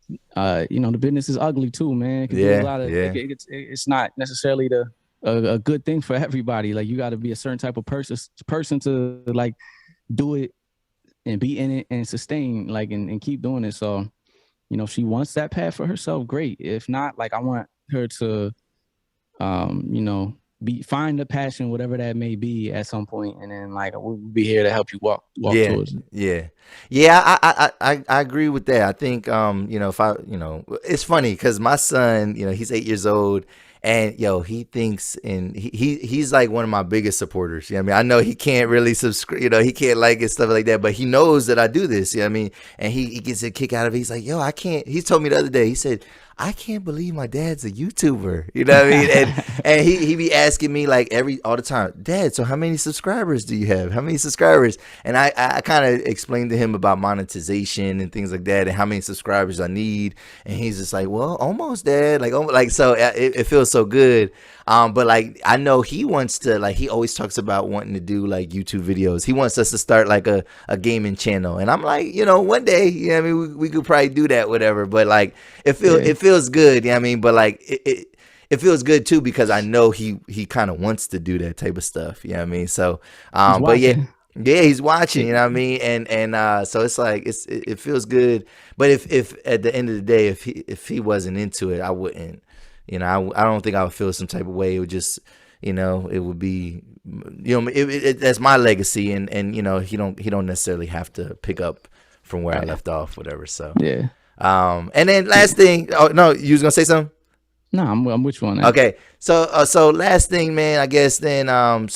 the business is ugly too, man. It can do a lot of, it's not necessarily a good thing for everybody. Like you got to be a certain type of person to like do it and be in it and sustain like and keep doing it. So if she wants that path for herself, great. If not, like I want her to find the passion, whatever that may be at some point, and then like we'll be here to help you walk towards it. I agree with that. I think if I it's funny because my son, he's 8 years old, and he thinks and he's like one of my biggest supporters. I mean, I know he can't really subscribe, he can't like it, stuff like that, but he knows that I do this. I mean, and he gets a kick out of it. He's like, I can't. He told me the other day. He said, I can't believe my dad's a YouTuber. You know what I mean? And he be asking me like all the time, Dad, so how many subscribers do you have? How many subscribers? And I kind of explained to him about monetization and things like that and how many subscribers I need. And he's just like, well, almost, Dad. Like so it feels so good. But like I know he wants to, like he always talks about wanting to do like YouTube videos. He wants us to start like a gaming channel. And I'm like, one day, I mean, we could probably do that, whatever. But like it feels good. I mean, but like it feels good too because I know he kind of wants to do that type of stuff. You know what I mean? So but yeah, he's watching, you know what I mean? And so it's like it feels good. But if at the end of the day, if he wasn't into it, I wouldn't. I don't think I would feel some type of way. It would just, it would be, that's my legacy, and he don't necessarily have to pick up from where I left off, whatever. So yeah. And then last thing. Oh no, you was gonna say something? No, I'm with you on that. Okay, so last thing, man. I guess then, and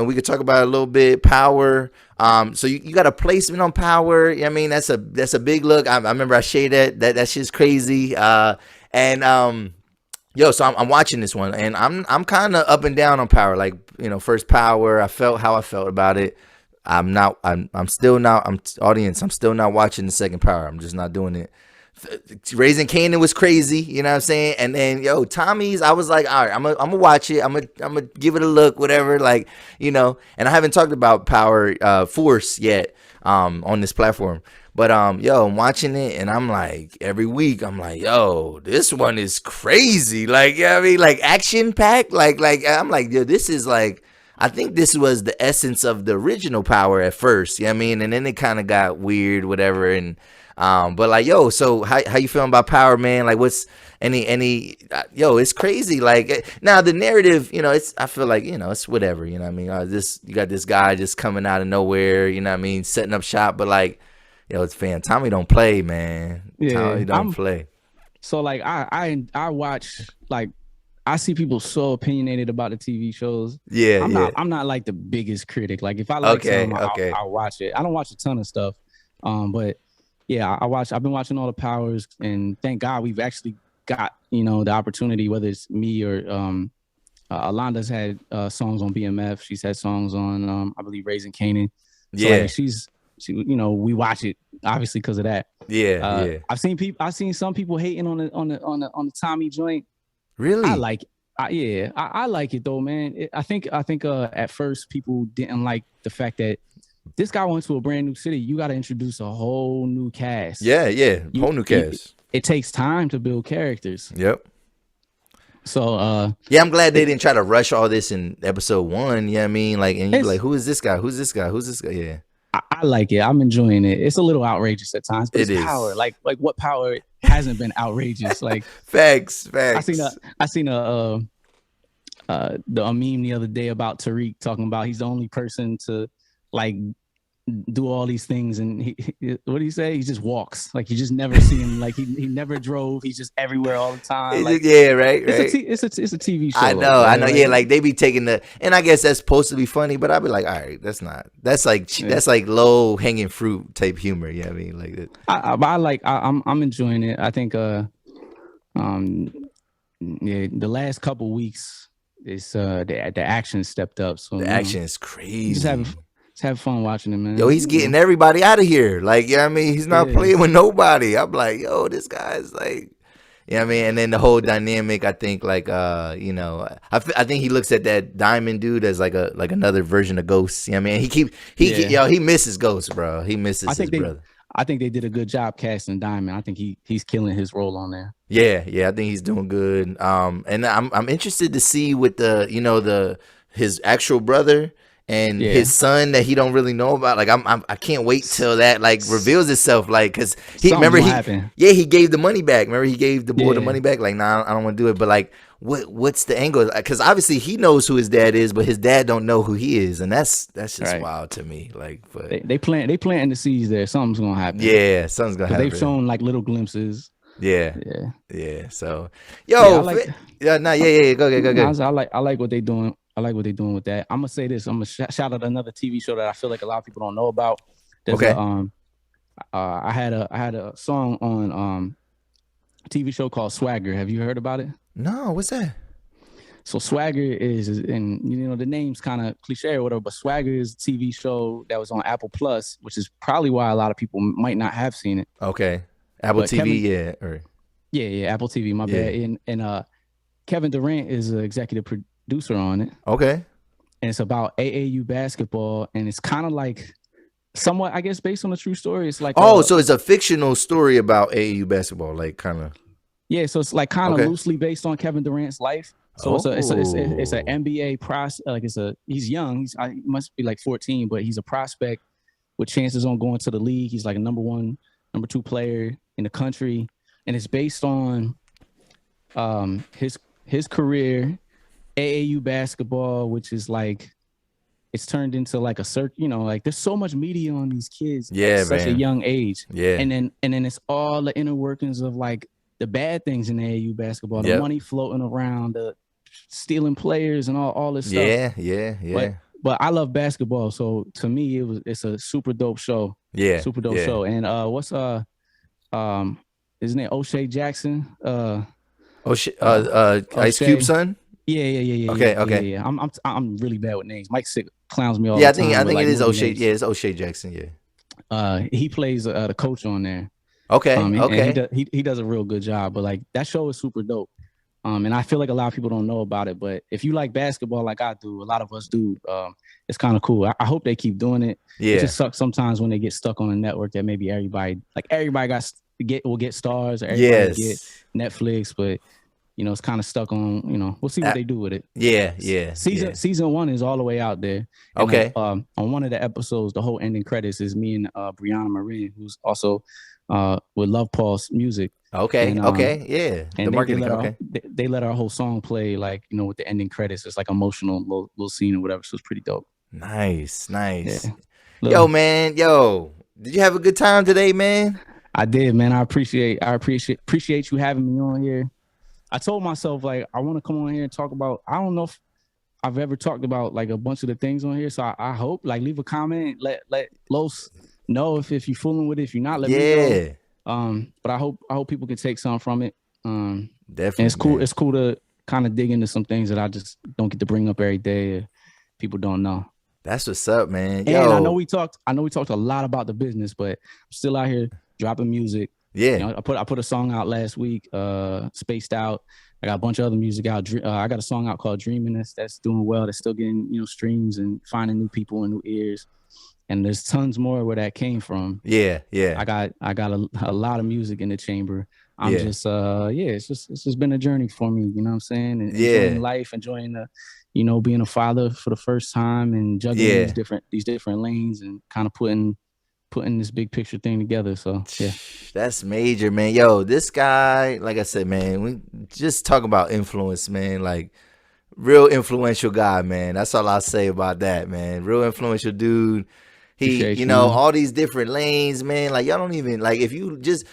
we could talk about it a little bit. Power. So you got a placement on Power. I mean, that's a big look. I remember I shared that shit's crazy. So I'm watching this one, and I'm kind of up and down on Power. Like, first Power, I felt how I felt about it. I'm still not watching the second Power. I'm just not doing it. Raising Kanan was crazy, you know what I'm saying? And then Tommy's, I was like, all right, I'm gonna watch it. I'm gonna give it a look, whatever. Like, and I haven't talked about Power Force yet on this platform. But I'm watching it, and I'm like, every week I'm like, this one is crazy. Like, I mean, like action packed. Like I'm like, this is like, I think this was the essence of the original Power at first. You know what I mean? And then it kind of got weird, whatever. And but like, so how you feeling about Power, man? Like, what's any it's crazy. Like, now the narrative, I feel like, it's whatever. You know what I mean? You got this guy just coming out of nowhere. You know what I mean? Setting up shop, but like, it's Tommy don't play, man. Yeah, Tommy don't play. So like I watch, like I see people so opinionated about the TV shows. Yeah, I'm not like the biggest critic. Like if I like something, I'll watch it. I don't watch a ton of stuff. But yeah, I've been watching all the Powers, and thank God we've actually got, the opportunity, whether it's me or Alonda's had songs on BMF. She's had songs on I believe Raising Kanan. So like, we watch it obviously because of that. Yeah. I've seen some people hating on the Tommy joint. Really? I like it. I like it though, man. I think at first people didn't like the fact that this guy went to a brand new city. You got to introduce a whole new cast. Yeah, whole new cast. It takes time to build characters. Yep. So yeah, I'm glad they didn't try to rush all this in episode 1. You know what I mean? Like, and you be like, who is this guy? Who's this guy? Who's this guy? Yeah. I like it. I'm enjoying it. It's a little outrageous at times, but it's power. Like what power hasn't been outrageous? Like facts. I seen a meme the other day about Tariq talking about he's the only person to like do all these things, and he what do you say? He just walks. Like you just never see him. Like he never drove. He's just everywhere all the time. Like, yeah, right. It's a TV show. I know. Yeah, like they be taking and I guess that's supposed to be funny, but I'd be like, all right, that's not. That's like low hanging fruit type humor. You know what I mean? Like that. I'm enjoying it. I think the last couple weeks is the action stepped up. So the action is crazy. Just have fun watching it, man. Yo, he's getting everybody out of here. Like, you know what I mean? He's not playing with nobody. I'm like, yo, this guy's like, you know what I mean? And then the whole dynamic, I think, like, I think he looks at that Diamond dude as like another version of Ghost. You know what I mean? He misses Ghost, bro. He misses his brother. I think they did a good job casting Diamond. I think he's killing his role on there. Yeah, I think he's doing good. And I'm interested to see with his actual brother and his son that he don't really know about. Like I can't wait till that like reveals itself. Like because he gave the money back. Remember he gave the boy the money back. Like nah, I don't want to do it. But like what's the angle? Because obviously he knows who his dad is, but his dad don't know who he is, and that's just wild to me. Like but they planting the seeds there. Something's gonna happen. Yeah, something's gonna happen. They've shown like little glimpses. Yeah. So go. I like what they doing. I like what they're doing with that. I'm gonna say this. I'm gonna shout out another TV show that I feel like a lot of people don't know about. I had a song on a TV show called Swagger. Have you heard about it? No, what's that? So Swagger is, and the name's kind of cliche or whatever, but Swagger is a TV show that was on Apple Plus, which is probably why a lot of people might not have seen it. Okay, Apple TV, Apple TV. My bad. And Kevin Durant is an executive producer on it. Okay. And it's about AAU basketball, and it's kind of like somewhat, I guess, based on a true story. It's like so it's a fictional story about AAU basketball, like kind of. Yeah, so it's like kind of loosely based on Kevin Durant's life. So it's an NBA prospect. Like he's young. He must be like 14, but he's a prospect with chances on going to the league. He's like a number 1, number 2 player in the country, and it's based on his career. AAU basketball, which is like it's turned into like a like there's so much media on these kids at such a young age. Yeah. And then it's all the inner workings of like the bad things in AAU basketball, the money floating around, the stealing players and all this stuff. Yeah. But I love basketball, so to me it's a super dope show. Yeah. Super dope show. And what's his name? O'Shea Jackson. Ice Cube son? Yeah. Okay. Yeah. I'm really bad with names. Mike Sick clowns me all the time. I think it is O'Shea. Yeah, it's O'Shea Jackson. Yeah. He plays the coach on there. Okay. And he does a real good job. But like that show is super dope. And I feel like a lot of people don't know about it. But if you like basketball like I do, a lot of us do. It's kind of cool. I hope they keep doing it. Yeah. It just sucks sometimes when they get stuck on a network that maybe everybody will get stars or everybody will get Netflix, but. It's kind of stuck on, we'll see what they do with it. Yeah. Season 1 is all the way out there. And okay. On one of the episodes, the whole ending credits is me and Brianna Marin, who's also with Love Pulse Music. Okay. And, Yeah. And the marketing. They let our whole song play, like, with the ending credits. It's like emotional little scene or whatever. So it's pretty dope. Nice. Yeah. Yo, man. Did you have a good time today, man? I did, man. I appreciate you having me on here. I told myself, like, I want to come on here and talk about, I don't know if I've ever talked about, like, a bunch of the things on here. So I hope, like, leave a comment, let Los know if you're fooling with it. If you're not, let me know. But I hope people can take something from it. Definitely. And it's cool. Man. It's cool to kind of dig into some things that I just don't get to bring up every day. People don't know. That's what's up, man. Yo. And I know we talked a lot about the business, but I'm still out here dropping music. Yeah. You know, I put a song out last week, Spaced Out. I got a bunch of other music out. I got a song out called Dreaming that's doing well. That's still getting, you know, streams and finding new people and new ears. And there's tons more where that came from. Yeah. I got a lot of music in the chamber. I'm just it's just been a journey for me, you know what I'm saying? And enjoying life, enjoying the, you know, being a father for the first time and juggling these different lanes and kind of putting this big picture thing together. So that's major, man. Yo, this guy, like I said, man, we just talk about influence, man. Like, real influential guy, man. That's all I'll say about that, man. Real influential dude. He, you know, all these different lanes, man. Like, y'all don't even, like, if you just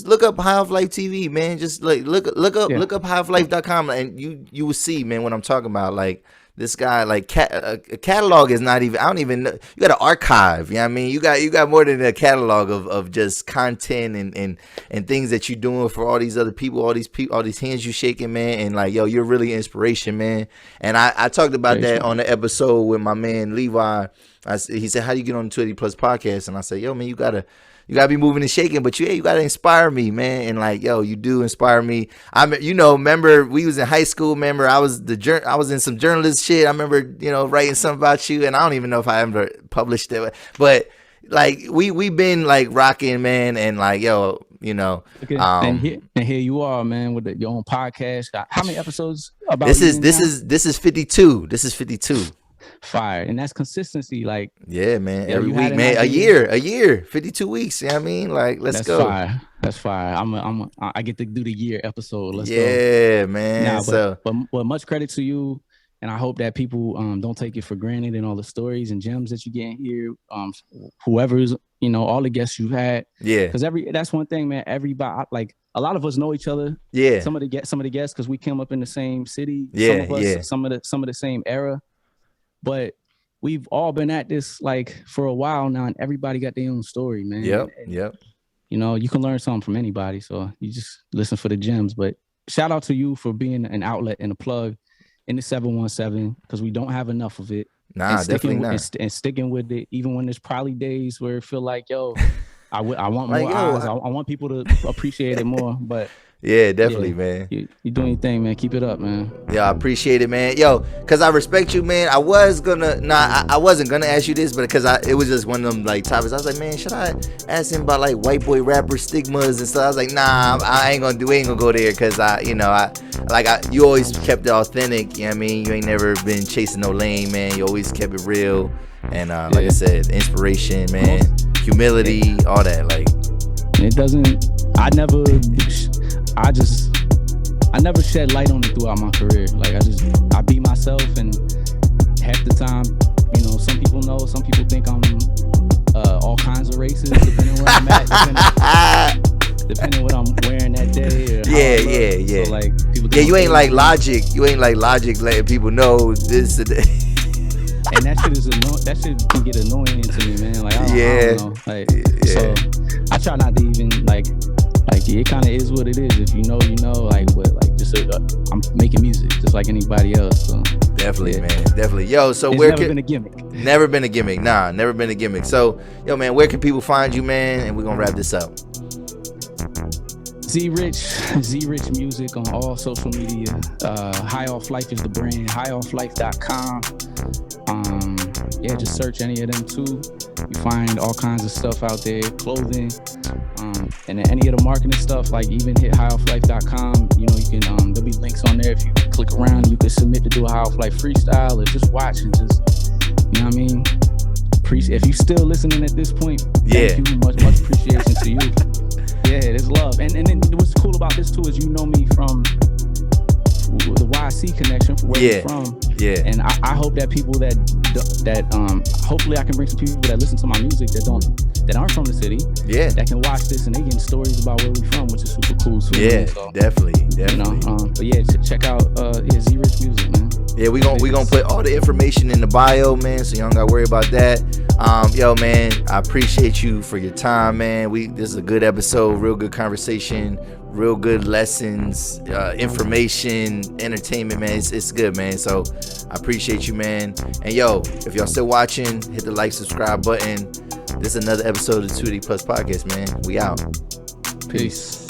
look up High Off Life TV, man. Just like look up highofflife.com and you will see, man, what I'm talking about. Like, this guy, like, a catalog is not even, I don't even know. You got an archive, you know what I mean? You got more than a catalog of just content and things that you're doing for all these other people, all these hands you shaking, man. And like, yo, you're really inspiration, man. And I talked about that on the episode with my man Levi. He said, how do you get on the 280 Plus podcast? And I said, yo, man, you gotta be moving and shaking, but you gotta inspire me, man. And like, yo, you do inspire me. Remember we was in high school. Remember I was in some journalist shit. I remember, you know, writing something about you, and I don't even know if I ever published it, but like we been like rocking, man. And like, yo, you know, and here you are, man, with your own podcast. How many episodes? About this is 52. This is 52. Fire. And that's consistency. Like, yeah, man, every week, man. A year 52 weeks, you know what I mean? Like, let's go. That's fire. I get to do the year episode. Let's go. Yeah, man. But much credit to you, and I hope that people don't take it for granted, and all the stories and gems that you get here. Whoever's, you know, all the guests you had. Yeah. Because that's one thing, man. Everybody, like, a lot of us know each other. Yeah. Some of the guests, because we came up in the same city. Yeah. Some of the same era. But we've all been at this like for a while now, and everybody got their own story, man. Yep. You know, you can learn something from anybody, so you just listen for the gems. But shout out to you for being an outlet and a plug in the 717, because we don't have enough of it. Nah, definitely not. And sticking with it, even when there's probably days where it feel like, yo, I want more eyes. I want people to appreciate it more, but. Yeah, definitely, man. You doing your thing, man. Keep it up, man. Yeah, I appreciate it, man. Yo, because I respect you, man. I wasn't gonna ask you this, but because it was just one of them like topics. I was like, man, should I ask him about like white boy rapper stigmas and stuff? I was like, nah, we ain't gonna go there, because you always kept it authentic. You know what I mean? You ain't never been chasing no lane, man. You always kept it real. And like I said, inspiration, man, humility, all that. Like, it doesn't. I never shed light on it throughout my career. Like, I be myself, and half the time, you know, some people know, some people think I'm all kinds of races, depending where I'm at, depending what I'm wearing that day. Yeah. So, like, people you ain't like Logic. You ain't like Logic letting people know this and that. And that shit is that shit can get annoying to me, man. Like, I don't know. Like, so I try not to even like it kind of is what it is. If you know, you know. Like, what, like, just I'm making music just like anybody else. So definitely, man, definitely. Yo, so it's never been a gimmick. Never been a gimmick. Nah, never been a gimmick. So, yo, man, where can people find you, man? And we're gonna wrap this up. Z.Rich music on all social media. High Off Life is the brand. HighOffLife.com. Just search any of them too. You find all kinds of stuff out there, clothing, and then any of the marketing stuff. Like, even hit HighOffLife.com. You know, you can there'll be links on there. If you click around, you can submit to do a High Off Life freestyle, or just watch and just, you know what I mean. If you still listening at this point, thank you. Much appreciation to you. Yeah, there's love. And then what's cool about this too is, you know me from the YC connection, from where we're from. Yeah. And I hope that people that hopefully I can bring some people that listen to my music that aren't from the city. Yeah. That can watch this and they getting stories about where we're from, which is super cool too. Yeah, so, definitely. You know, but yeah, check out Z.Rich music, man. Yeah, we gonna put all the information in the bio, man, so you don't gotta worry about that. Yo, man, I appreciate you for your time, man. This is a good episode, real good conversation, real good lessons, information, entertainment, man. It's good, man. So I appreciate you, man. And yo, if y'all still watching, hit the like, subscribe button. This is another episode of the 2D Plus Podcast, man. We out. Peace.